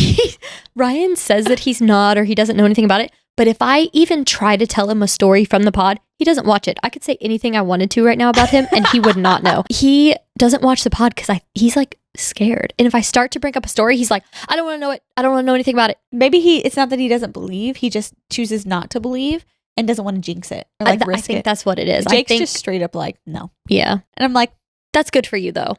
Ryan says that he's not, or he doesn't know anything about it. But if I even try to tell him a story from the pod, he doesn't watch it. I could say anything I wanted to right now about him and he would not know. He doesn't watch the pod because he's like scared. And if I start to bring up a story, he's like, I don't want to know it. I don't want to know anything about it. Maybe it's not that he doesn't believe. He just chooses not to believe and doesn't want to jinx it or risk it. I think that's what it is. Jake's just straight up like, no. Yeah. And I'm like, that's good for you though.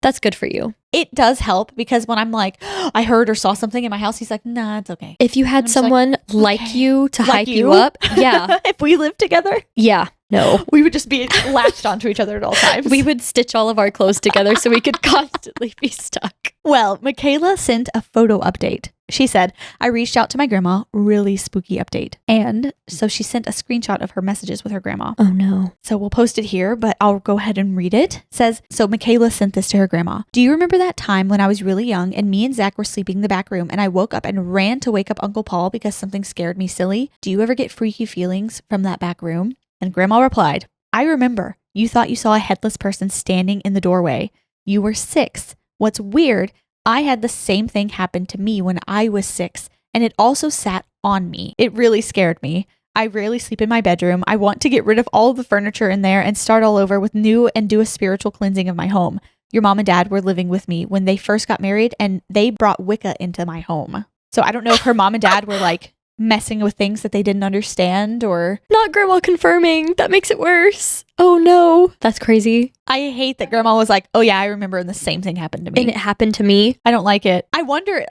That's good for you. It does help because when I'm like, I heard or saw something in my house, he's like, nah, it's okay. If you had someone like you to hype you up, yeah. If we lived together, yeah, no. We would just be latched onto each other at all times. We would stitch all of our clothes together so we could constantly be stuck. Well, Makayla sent a photo update. She said, I reached out to my grandma, really spooky update. And so she sent a screenshot of her messages with her grandma. Oh no. So we'll post it here, but I'll go ahead and read it. It says, so Makayla sent this to her grandma. Do you remember that time when I was really young and me and Zach were sleeping in the back room and I woke up and ran to wake up Uncle Paul because something scared me silly? Do you ever get freaky feelings from that back room? And grandma replied, I remember. You thought you saw a headless person standing in the doorway. You were 6. What's weird, I had the same thing happen to me when I was 6, and it also sat on me. It really scared me. I rarely sleep in my bedroom. I want to get rid of all the furniture in there and start all over with new and do a spiritual cleansing of my home. Your mom and dad were living with me when they first got married, and they brought Wicca into my home. So I don't know if her mom and dad were like messing with things that they didn't understand or... Not grandma confirming. That makes it worse. Oh no. That's crazy. I hate that grandma was like, oh yeah, I remember and the same thing happened to me. And it happened to me. I don't like it. I wonder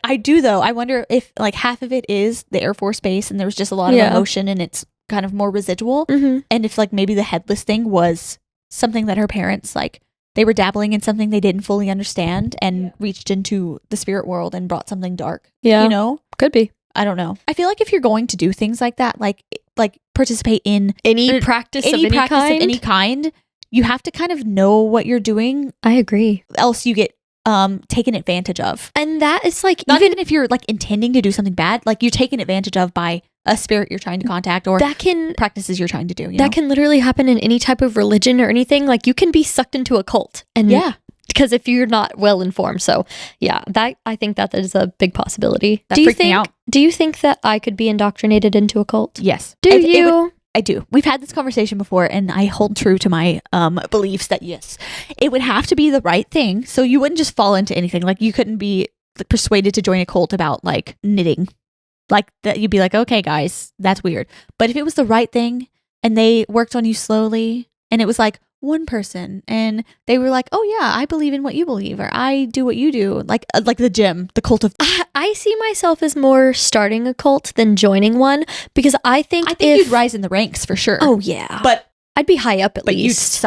if like half of it is the Air Force Base and there was just a lot of emotion and it's kind of more residual. Mm-hmm. And if like maybe the headless thing was something that her parents like, they were dabbling in something they didn't fully understand and reached into the spirit world and brought something dark. Yeah. You know? Could be. I don't know. I feel like if you're going to do things like that, like participate in any practice of any kind, you have to kind of know what you're doing. I agree. Else you get taken advantage of. And that is like, not even if you're like intending to do something bad, like you're taken advantage of by a spirit you're trying to contact or practices you're trying to do. That can literally happen in any type of religion or anything. Like you can be sucked into a cult. And yeah. Because if you're not well informed. So yeah, I think that is a big possibility. That freaked me out. Do you think that I could be indoctrinated into a cult? Yes. I do. We've had this conversation before and I hold true to my beliefs that yes, it would have to be the right thing. So you wouldn't just fall into anything. Like you couldn't be persuaded to join a cult about like knitting. Like that you'd be like, okay guys, that's weird. But if it was the right thing and they worked on you slowly and it was like one person and they were like, oh yeah, I believe in what you believe or I do what you do. Like the gym, the cult of... I see myself as more starting a cult than joining one because I think you'd rise in the ranks for sure. Oh yeah. But I'd be high up at least.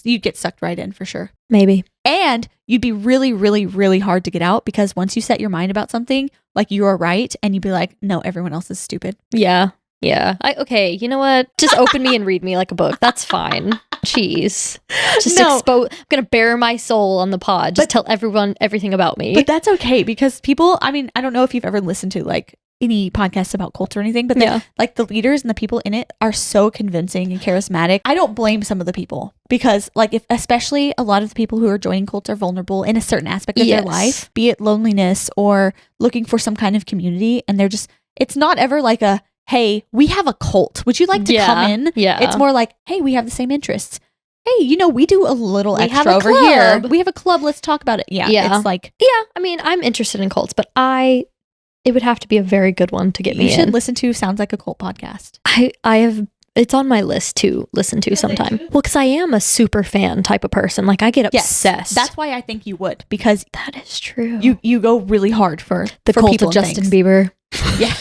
You'd get sucked right in for sure. Maybe. And you'd be really, really, really hard to get out because once you set your mind about something, like you are right and you'd be like, no, everyone else is stupid. Yeah. Yeah. Okay, you know what? Just open me and read me like a book. That's fine. Jeez. Just I'm going to bare my soul on the pod. Just tell everyone everything about me. But that's okay because people, I mean, I don't know if you've ever listened to like any podcasts about cults or anything, but like the leaders and the people in it are so convincing and charismatic. I don't blame some of the people because like especially a lot of the people who are joining cults are vulnerable in a certain aspect of their life, be it loneliness or looking for some kind of community. And they're just, it's not ever like a, hey, we have a cult. Would you like to come in? Yeah. It's more like, hey, we have the same interests. Hey, we do a little extra over here. We have a club. Let's talk about it. Yeah. It's like... Yeah. I mean, I'm interested in cults, but it would have to be a very good one to get me in. You should listen to Sounds Like a Cult podcast. It's on my list to listen to sometime. Well, because I am a super fan type of person. Like I get obsessed. That's why I think you would, because that is true. You go really hard for the cult of Justin Bieber.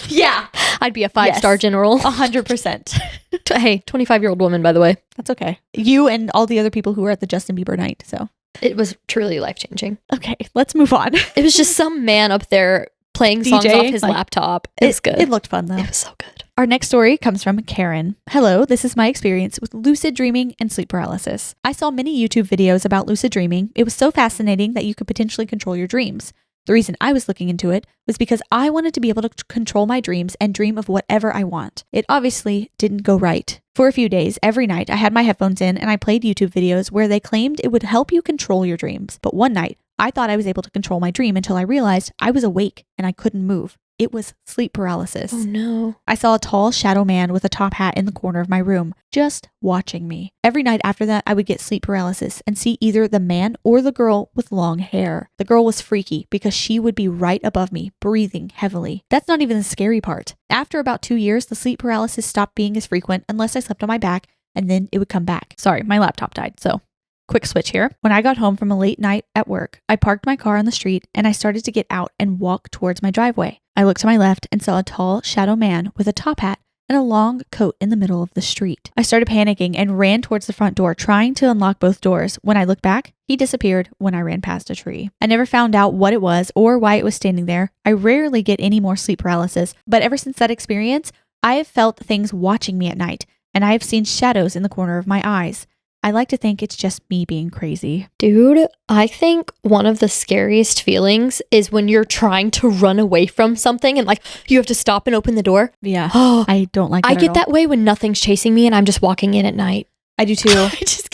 Yeah. I'd be a 5-star general. 100%. Hey, 25-year-old woman, by the way. That's okay. You and all the other people who were at the Justin Bieber night. So it was truly life-changing. Okay, let's move on. It was just some man up there playing songs off his laptop. It was good. It looked fun, though. It was so good. Our next story comes from Karen. Hello, this is my experience with lucid dreaming and sleep paralysis. I saw many YouTube videos about lucid dreaming. It was so fascinating that you could potentially control your dreams. The reason I was looking into it was because I wanted to be able to control my dreams and dream of whatever I want. It obviously didn't go right. For a few days, every night, I had my headphones in and I played YouTube videos where they claimed it would help you control your dreams. But one night, I thought I was able to control my dream until I realized I was awake and I couldn't move. It was sleep paralysis. Oh no. I saw a tall shadow man with a top hat in the corner of my room, just watching me. Every night after that, I would get sleep paralysis and see either the man or the girl with long hair. The girl was freaky because she would be right above me, breathing heavily. That's not even the scary part. After about 2 years, the sleep paralysis stopped being as frequent unless I slept on my back, and then it would come back. Sorry, my laptop died, so quick switch here. When I got home from a late night at work, I parked my car on the street and I started to get out and walk towards my driveway. I looked to my left and saw a tall shadow man with a top hat and a long coat in the middle of the street. I started panicking and ran towards the front door, trying to unlock both doors. When I looked back, he disappeared when I ran past a tree. I never found out what it was or why it was standing there. I rarely get any more sleep paralysis, but ever since that experience, I have felt things watching me at night, and I have seen shadows in the corner of my eyes. I like to think it's just me being crazy. Dude, I think one of the scariest feelings is when you're trying to run away from something and like you have to stop and open the door. Yeah. Oh, I don't like that. I get that way when nothing's chasing me and I'm just walking in at night. I do too.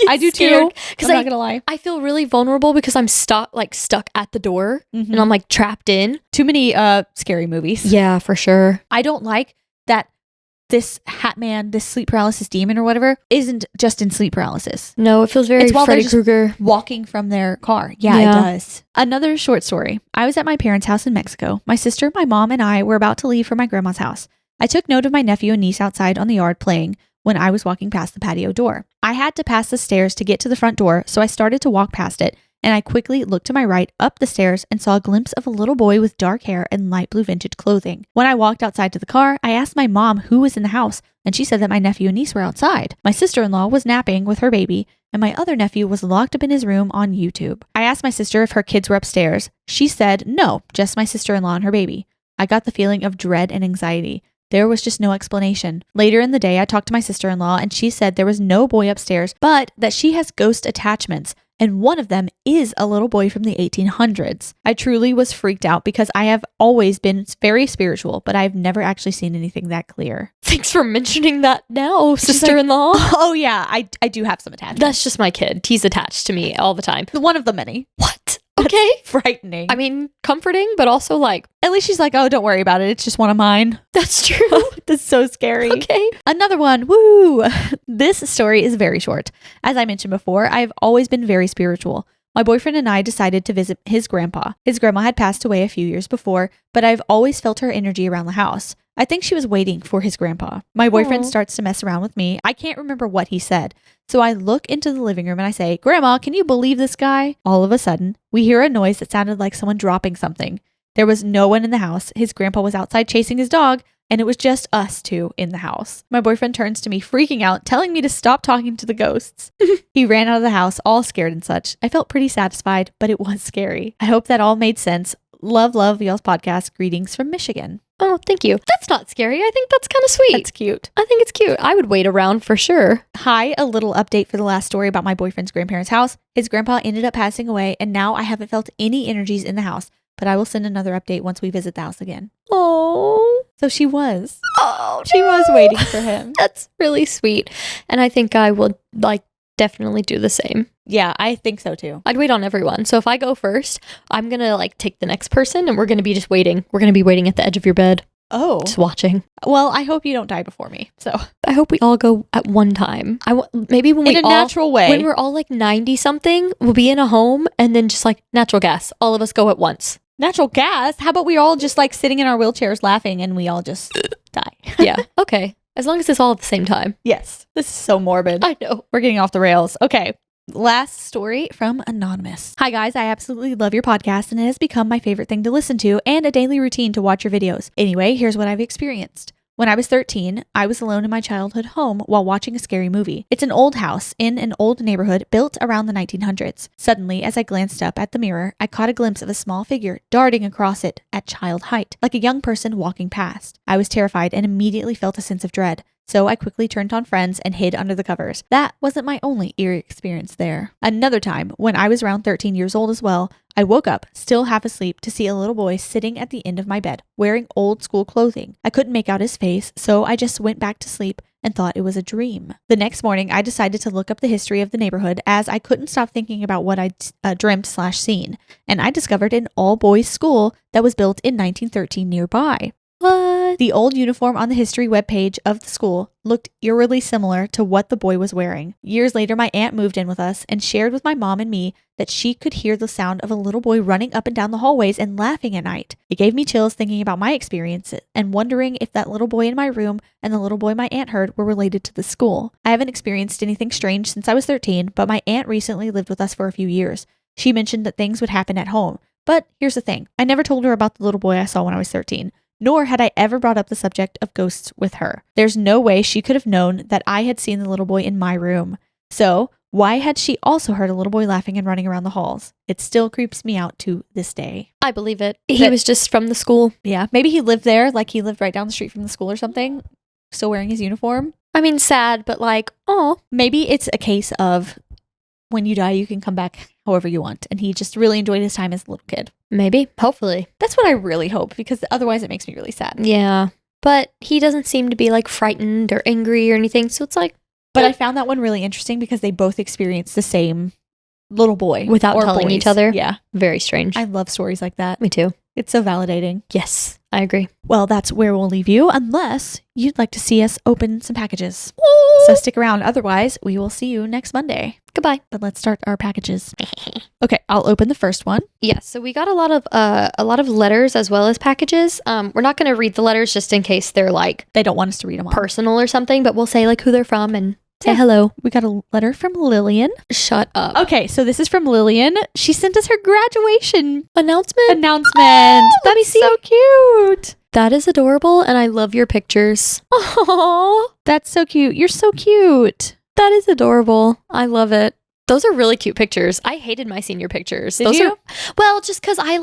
I do too. Because I'm not gonna lie. I feel really vulnerable because I'm stuck at the door and I'm like trapped in. Too many scary movies. Yeah, for sure. I don't like that this hat man, this sleep paralysis demon or whatever, isn't just in sleep paralysis. No, it feels very Freddy Krueger. Walking from their car. Yeah, it does. Another short story. I was at my parents' house in Mexico. My sister, my mom, and I were about to leave for my grandma's house. I took note of my nephew and niece outside on the yard playing when I was walking past the patio door. I had to pass the stairs to get to the front door, so I started to walk past it, and I quickly looked to my right up the stairs and saw a glimpse of a little boy with dark hair and light blue vintage clothing. When I walked outside to the car, I asked my mom who was in the house, and she said that my nephew and niece were outside. My sister-in-law was napping with her baby, and my other nephew was locked up in his room on YouTube. I asked my sister if her kids were upstairs. She said no, just my sister-in-law and her baby. I got the feeling of dread and anxiety. There was just no explanation. Later in the day, I talked to my sister-in-law, and she said there was no boy upstairs, but that she has ghost attachments, and one of them is a little boy from the 1800s. I truly was freaked out because I have always been very spiritual, but I've never actually seen anything that clear. Thanks for mentioning that now, sister-in-law. Like, oh yeah, I do have some attachments. That's just my kid. He's attached to me all the time. One of the many. What? Okay. Frightening. I mean, comforting, but also like... At least she's like, oh, don't worry about it. It's just one of mine. That's true. That's so scary. Okay. Another one. Woo! This story is very short. As I mentioned before, I've always been very spiritual. My boyfriend and I decided to visit his grandpa. His grandma had passed away a few years before, but I've always felt her energy around the house. I think she was waiting for his grandpa. My boyfriend starts to mess around with me. I can't remember what he said. So I look into the living room and I say, Grandma, can you believe this guy? All of a sudden, we hear a noise that sounded like someone dropping something. There was no one in the house. His grandpa was outside chasing his dog, and it was just us two in the house. My boyfriend turns to me freaking out, telling me to stop talking to the ghosts. He ran out of the house, all scared and such. I felt pretty satisfied, but it was scary. I hope that all made sense. Love y'all's podcast. Greetings from Michigan. Oh, thank you. That's not scary. I think that's kind of sweet. That's cute. I think it's cute. I would wait around for sure. Hi, a little update for the last story about my boyfriend's grandparents' house. His grandpa ended up passing away, and now I haven't felt any energies in the house, but I will send another update once we visit the house again. Oh. So she was. Oh, she was waiting for him. That's really sweet. And I think I would definitely do the same. Yeah, I think so too. I'd wait on everyone. So if I go first, I'm going to take the next person and we're going to be just waiting. We're going to be waiting at the edge of your bed. Oh. Just watching. Well, I hope you don't die before me. So I hope we all go at one time. Maybe when in a natural way. When we're all 90 something, we'll be in a home and then just natural gas. All of us go at once. Natural gas? How about we all just sitting in our wheelchairs laughing and we all just die? Yeah. Okay. As long as it's all at the same time. Yes. This is so morbid. I know. We're getting off the rails. Okay. Last story from Anonymous. Hi guys, I absolutely love your podcast and it has become my favorite thing to listen to and a daily routine to watch your videos. Anyway, here's what I've experienced. When I was 13, I was alone in my childhood home while watching a scary movie. It's an old house in an old neighborhood built around the 1900s. Suddenly, as I glanced up at the mirror, I caught a glimpse of a small figure darting across it at child height, like a young person walking past. I was terrified and immediately felt a sense of dread. So I quickly turned on Friends and hid under the covers. That wasn't my only eerie experience there. Another time, when I was around 13 years old as well, I woke up, still half asleep, to see a little boy sitting at the end of my bed, wearing old school clothing. I couldn't make out his face, so I just went back to sleep and thought it was a dream. The next morning, I decided to look up the history of the neighborhood as I couldn't stop thinking about what I'd dreamt/seen, and I discovered an all-boys school that was built in 1913 nearby. What? The old uniform on the history webpage of the school looked eerily similar to what the boy was wearing. Years later, my aunt moved in with us and shared with my mom and me that she could hear the sound of a little boy running up and down the hallways and laughing at night. It gave me chills thinking about my experience and wondering if that little boy in my room and the little boy my aunt heard were related to the school. I haven't experienced anything strange since I was 13, but my aunt recently lived with us for a few years. She mentioned that things would happen at home. But here's the thing. I never told her about the little boy I saw when I was 13. Nor had I ever brought up the subject of ghosts with her. There's no way she could have known that I had seen the little boy in my room. So, why had she also heard a little boy laughing and running around the halls? It still creeps me out to this day. I believe it. He was just from the school. Yeah, maybe he lived there, like he lived right down the street from the school or something, still wearing his uniform. I mean, sad, but like, oh. Maybe it's a case of when you die, you can come back however you want. And he just really enjoyed his time as a little kid. Maybe. Hopefully. That's what I really hope, because otherwise it makes me really sad. Yeah. But he doesn't seem to be like frightened or angry or anything. So it's like. But I found that one really interesting because they both experienced the same little boy. Without telling each other. Yeah. Very strange. I love stories like that. Me too. It's so validating. Yes, I agree. Well, that's where we'll leave you unless you'd like to see us open some packages. Ooh. So stick around. Otherwise, we will see you next Monday. Goodbye. But let's start our packages. Okay, I'll open the first one. Yeah, so we got a lot of letters as well as packages. We're not going to read the letters just in case they're like they don't want us to read them all. Personal or something, but we'll say like who they're from and say hello. We got a letter from Lillian. Shut up. Okay, so this is from Lillian. She sent us her graduation announcement. That's so cute. That is adorable, and I love your pictures. Oh, that's so cute. You're so cute. That is adorable. I love it. Those are really cute pictures. I hated my senior pictures. Did you? Well, just because I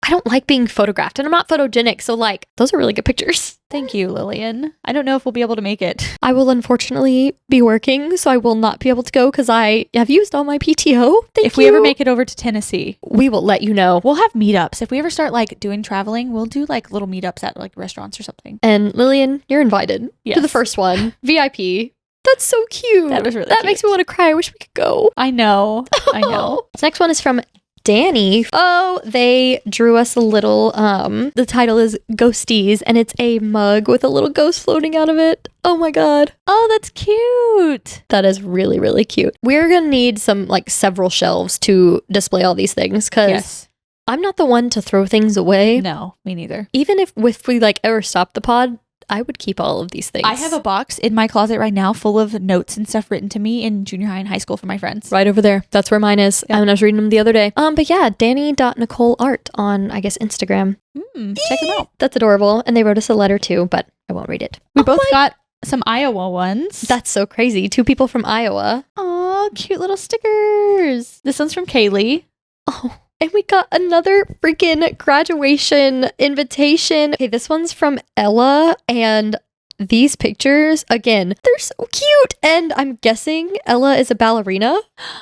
don't like being photographed, and I'm not photogenic, so like those are really good pictures. Thank you, Lillian. I don't know if we'll be able to make it. I will unfortunately be working, so I will not be able to go because I have used all my PTO. If we ever make it over to Tennessee, we will let you know. We'll have meetups. If we ever start like doing traveling, we'll do like little meetups at like restaurants or something. And Lillian, you're invited to the first one. VIP. That's so cute. That was really That cute. makes me want to cry. I wish we could go. I know. I know. This next one is from Danny. Oh, they drew us a little, the title is Ghosteas, and it's a mug with a little ghost floating out of it. Oh my god. Oh, that's cute. That is really, really cute. We're gonna need several shelves to display all these things, because I'm not the one to throw things away. No, me neither. Even if we ever stop the pod, I would keep all of these things. I have a box in my closet right now full of notes and stuff written to me in junior high and high school from my friends. Right over there. That's where mine is. Yep. I was reading them the other day. But yeah, Danny.NicoleArt on, I guess, Instagram. Check them out. That's adorable. And they wrote us a letter too, but I won't read it. We both got some Iowa ones. That's so crazy. 2 people from Iowa. Aw, cute little stickers. This one's from Haylee. Oh. And we got another freaking graduation invitation. Okay, this one's from Ella, and these pictures, again, they're so cute. And I'm guessing Ella is a ballerina.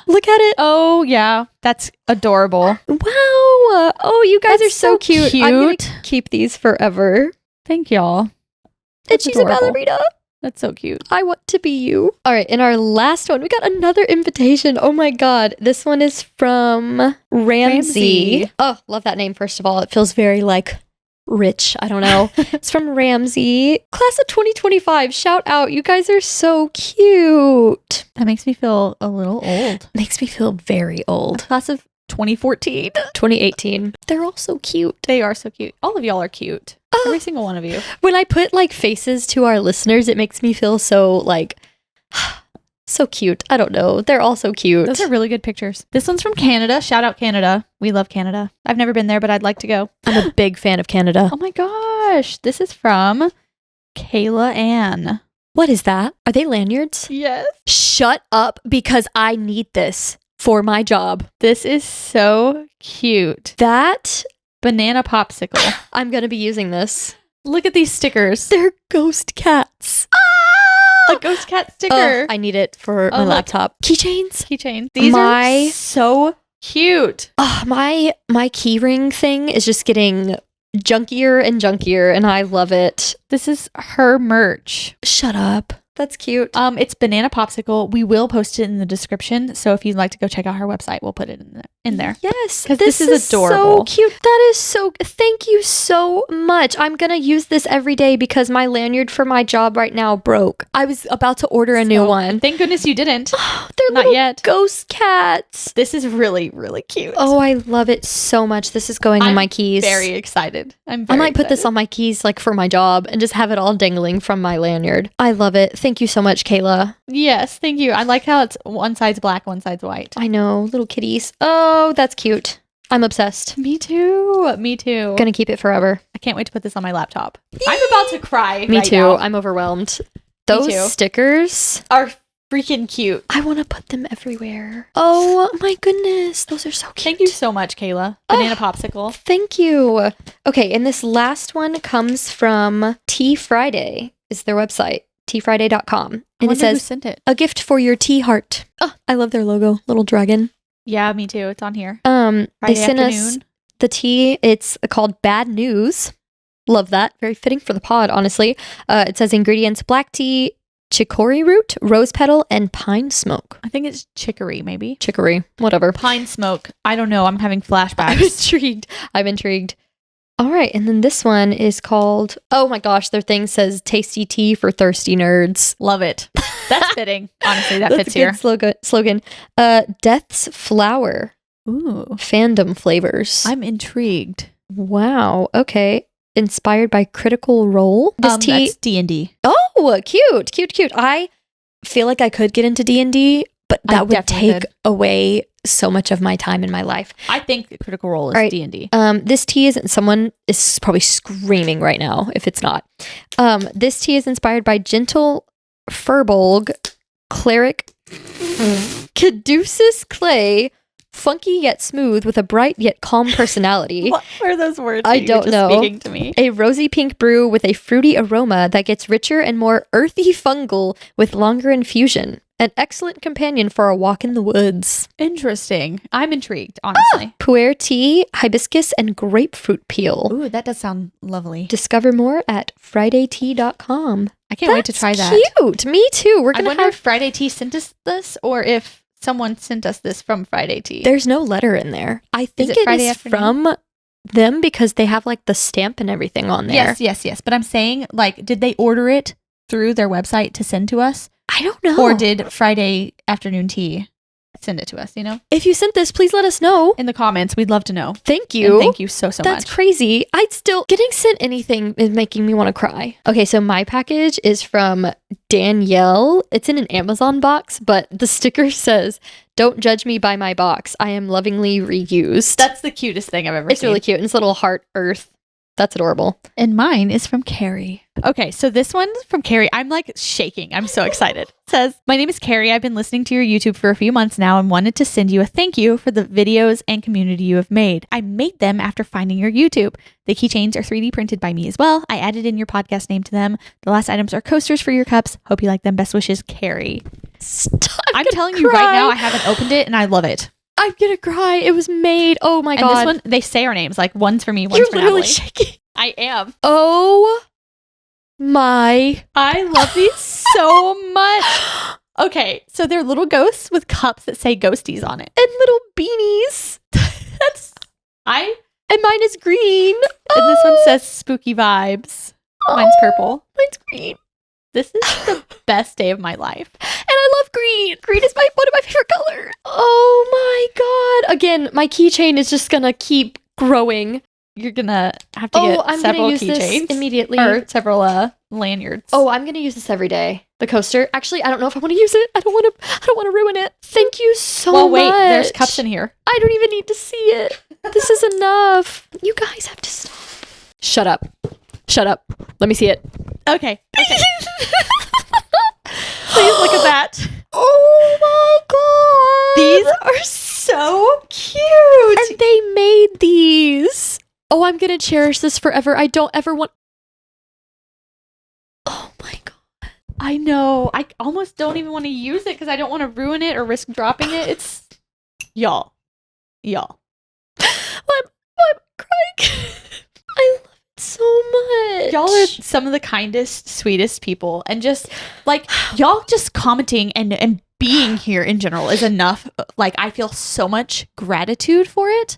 Look at it. Oh, yeah. That's adorable. Wow. Oh, you guys are so cute. I'm going to keep these forever. Thank y'all. And she's adorable. A ballerina. That's so cute. I want to be you. All right, in our last one, we got another invitation. Oh my god. This one is from Ramsey. Oh, love that name, first of all. It feels very rich. I don't know. It's from Ramsey. Class of 2025. Shout out. You guys are so cute. That makes me feel a little old. Makes me feel very old. Class of 2014. 2018. They're all so cute. They are so cute. All of y'all are cute. Every single one of you. When I put faces to our listeners, it makes me feel so so cute. I don't know. They're all so cute. Those are really good pictures. This one's from Canada. Shout out Canada. We love Canada. I've never been there, but I'd like to go. I'm a big fan of Canada. Oh my gosh. This is from Kayla Ann. What is that? Are they lanyards? Yes. Shut up, because I need this for my job. This is so cute. That banana popsicle. I'm going to be using this. Look at these stickers. They're ghost cats. A ghost cat sticker. I need it for my laptop. Keychains. These are so cute. My keyring thing is just getting junkier and junkier, and I love it. This is her merch. Shut up. That's cute. It's banana popsicle. We will post it in the description. So if you'd like to go check out her website, we'll put it in there. Yes, because this is adorable. So cute. That is so. Thank you so much. I'm gonna use this every day because my lanyard for my job right now broke. I was about to order a new one. Thank goodness you didn't. They're not yet. Ghost cats. This is really, really cute. Oh, I love it so much. This is going on my keys. Very excited. I might put this on my keys, like for my job, and just have it all dangling from my lanyard. I love it. Thank you so much, Kayla. Yes, thank you. I like how it's one side's black, one side's white. I know, little kitties. Oh, that's cute. I'm obsessed. Me too. Gonna keep it forever. I can't wait to put this on my laptop. I'm about to cry. Me right too. now. I'm overwhelmed. Those stickers are freaking cute. I want to put them everywhere. Oh my goodness. Those are so cute. Thank you so much, Kayla. Banana popsicle. Thank you. Okay, and this last one comes from Tea Friday, is their website. teafriday.com, and it says, who sent it? A gift for your tea heart. Oh, I love their logo, little dragon. Yeah, me too. It's on here. They sent us the tea. It's called Bad News. Love that. Very fitting for the pod, honestly. It says ingredients: black tea, chicory root, rose petal, and pine smoke. I think it's chicory, maybe. Chicory, whatever. Pine smoke. I don't know. I'm having flashbacks. I'm intrigued. All right, and then this one is called, oh my gosh, their thing says tasty tea for thirsty nerds. Love it. That's fitting. Honestly, that That's fits a good here. slogan. Death's Flower. Ooh. Fandom flavors. I'm intrigued. Wow. Okay. Inspired by Critical Role. This tea. That's D&D. Oh, cute. I feel like I could get into D&D, but that would take away so much of my time in my life. I think Critical Role is D&D. This tea isn't, someone is probably screaming right now if it's not. This tea is inspired by Gentle Furbolg, Cleric, Caduceus Clay, funky yet smooth with a bright yet calm personality. What are those words? I don't know. Speaking to me. A rosy pink brew with a fruity aroma that gets richer and more earthy fungal with longer infusion. An excellent companion for a walk in the woods. Interesting. I'm intrigued, honestly. Pu'er tea, hibiscus, and grapefruit peel. Ooh, that does sound lovely. Discover more at fridaytea.com. I can't wait to try that. Cute. Me too. We're gonna I wonder if Friday Tea sent us this, or if someone sent us this from Friday Tea. There's no letter in there. I think it is from them because they have like the stamp and everything on there. Yes. But I'm saying, like, did they order it through their website to send to us? I don't know. Or did Friday Afternoon Tea send it to us, you know? If you sent this, please let us know. In the comments, we'd love to know. Thank you. And thank you so much. That's crazy. Getting sent anything is making me want to cry. Okay, so my package is from Danielle. It's in an Amazon box, but the sticker says, "Don't judge me by my box. I am lovingly reused." That's the cutest thing I've ever seen. It's really cute. And it's a little heart earth. That's adorable. And mine is from Carrie. Okay, so this one's from Carrie. I'm like shaking. I'm so excited. It says, "My name is Carrie. I've been listening to your YouTube for a few months now and wanted to send you a thank you for the videos and community you have made. I made them after finding your YouTube. The keychains are 3D printed by me as well. I added in your podcast name to them. The last items are coasters for your cups. Hope you like them. Best wishes, Carrie." I'm telling you right now, I haven't opened it and I love it. I'm gonna cry. It was made. Oh my God. And this one, they say our names. Like, one's for me, one's for Natalie. You're literally shaking. I am. Oh my. I love these so much. Okay, so they're little ghosts with cups that say Ghosteas on it. And little beanies. And mine is green. And this one says spooky vibes. Mine's purple. Mine's green. This is the best day of my life. And I love green. Green is one of my favorite colors. Oh my God. Again, my keychain is just gonna keep growing. You're gonna have to get several keychains immediately. Or several lanyards. Oh, I'm gonna use this every day. The coaster. Actually, I don't know if I want to use it. I don't want to ruin it. Thank you so much. Well, wait, there's cups in here. I don't even need to see it. This is enough. You guys have to stop. Shut up. Let me see it. Okay. Please look at that. Oh my god. These are so cute. And they made these. Oh, I'm going to cherish this forever. I don't ever want... Oh my god. I know. I almost don't even want to use it because I don't want to ruin it or risk dropping it. It's... Y'all. I'm crying. I love it so much. Y'all are some of the kindest, sweetest people. And just, like, y'all just commenting and being here in general is enough. Like, I feel so much gratitude for it.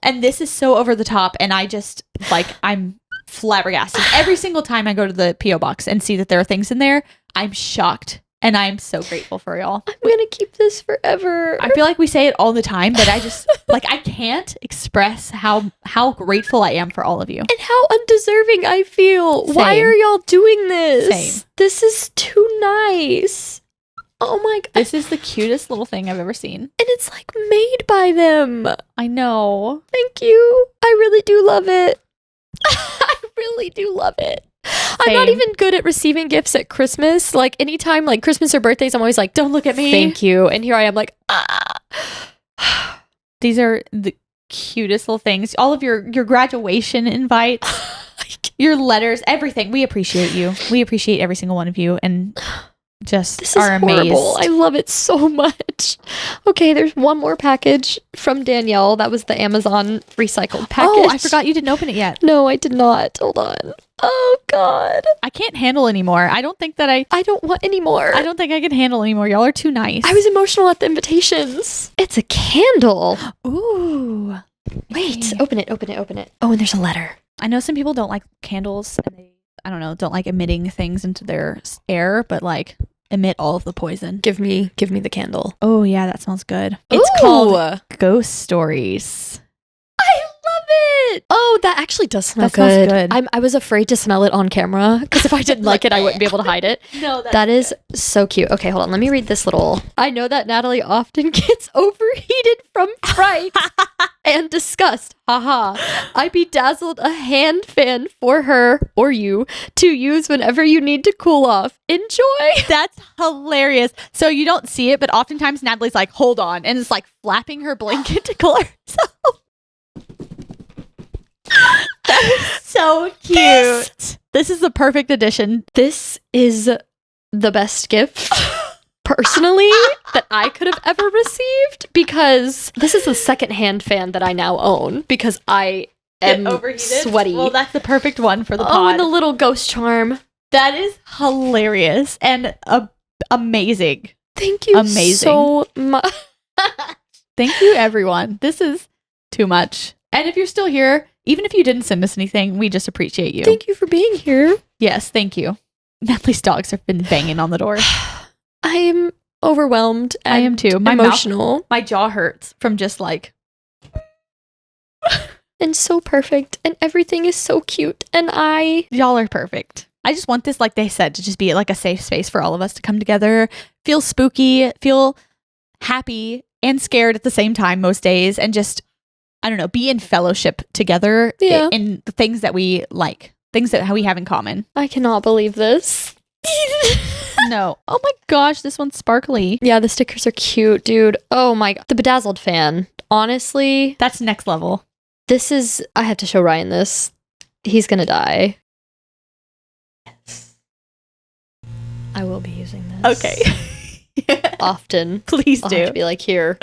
And this is so over the top. And I just, like, I'm flabbergasted. Every single time I go to the P.O. box and see that there are things in there, I'm shocked. And I'm so grateful for y'all. I'm going to keep this forever. I feel like we say it all the time, but I just, like, I can't express how grateful I am for all of you. And how undeserving I feel. Same. Why are y'all doing this? Same. This is too nice. Oh my god. This is the cutest little thing I've ever seen. And it's like made by them. I know. Thank you. I really do love it. I really do love it. I'm not even good at receiving gifts at Christmas. Like anytime like Christmas or birthdays, I'm always like, don't look at me. Thank you. And here I am like, These are the cutest little things. All of your graduation invites, your letters, everything. We appreciate you. We appreciate every single one of you. And just this is horrible. I love it so much. Okay, there's one more package from Danielle. That was the Amazon recycled package. Oh, I forgot you didn't open it yet. No, I did not. Hold on. Oh god. I can't handle anymore. I don't think don't want any more. I don't think I can handle anymore. Y'all are too nice. I was emotional at the invitations. It's a candle. Ooh. Wait, open it. Oh, and there's a letter. I know some people don't like candles and they, I don't know, don't like emitting things into their air, but like emit all of the poison. Give me the candle. Oh yeah, that smells good. It's called Ghost Stories. I love it. Oh, that actually does smell good. Smells good. I was afraid to smell it on camera because if I didn't like it, I wouldn't be able to hide it. No, that is so cute. Okay, hold on. Let me read this little. I know that Natalie often gets overheated from fright and disgust. Haha. I bedazzled a hand fan for her or you to use whenever you need to cool off. Enjoy. That's hilarious. So you don't see it, but oftentimes Natalie's like, hold on, and it's like flapping her blanket to cool herself. That is so cute. This is the perfect addition. This is the best gift, personally, that I could have ever received because this is the second-hand fan that I now own because I am sweaty. Well, that's the perfect one for the pod. Oh, and the little ghost charm. That is hilarious and amazing. Thank you so much. Thank you, everyone. This is too much. And if you're still here, even if you didn't send us anything, we just appreciate you. Thank you for being here. Yes, thank you. Natalie's dogs have been banging on the door. I am overwhelmed. I am too. My emotional. My jaw hurts from just like... And so perfect. And everything is so cute. And Y'all are perfect. I just want this, like they said, to just be like a safe space for all of us to come together, feel spooky, feel happy and scared at the same time most days, and just, I don't know, be in fellowship together in the things that we like, things that we have in common. I cannot believe this. No. Oh my gosh, this one's sparkly. Yeah, the stickers are cute, dude. Oh my god. The bedazzled fan. Honestly. That's next level. This is, I have to show Ryan this. He's gonna die. Yes. I will be using this. Okay. Often. Please do. I'll have to be like, here.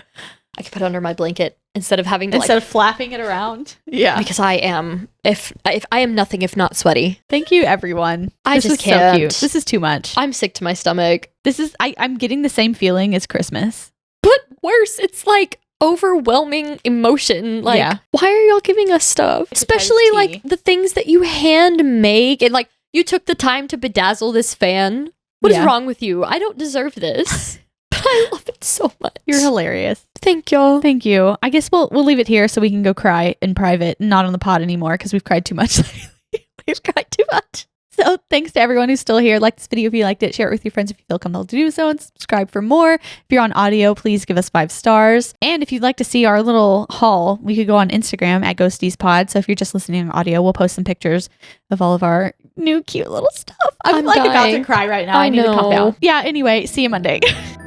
I can put it under my blanket instead of having to instead of flapping it around. Yeah. Because I am, if I am nothing if not sweaty. Thank you, everyone. This is can't. So cute. This is too much. I'm sick to my stomach. This is, I'm getting the same feeling as Christmas. But worse, it's like overwhelming emotion. Like, why are y'all giving us stuff? Especially like the things that you hand make, and like you took the time to bedazzle this fan. What is wrong with you? I don't deserve this. But I love it so much. You're hilarious. Thank y'all. Thank you. I guess we'll leave it here so we can go cry in private, not on the pod anymore, because we've cried too much lately. We've cried too much. So thanks to everyone who's still here. Like this video if you liked it. Share it with your friends if you feel compelled to do so, and subscribe for more. If you're on audio, please give us 5 stars. And if you'd like to see our little haul, we could go on Instagram at Ghosteas Pod. So if you're just listening on audio, we'll post some pictures of all of our new cute little stuff. I'm like dying. about to cry right now. I need to calm down. Yeah, anyway, see you Monday.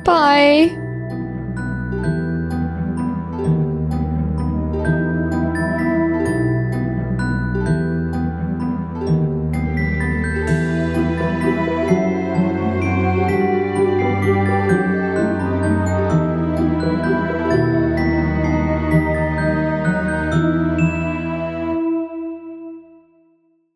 Bye.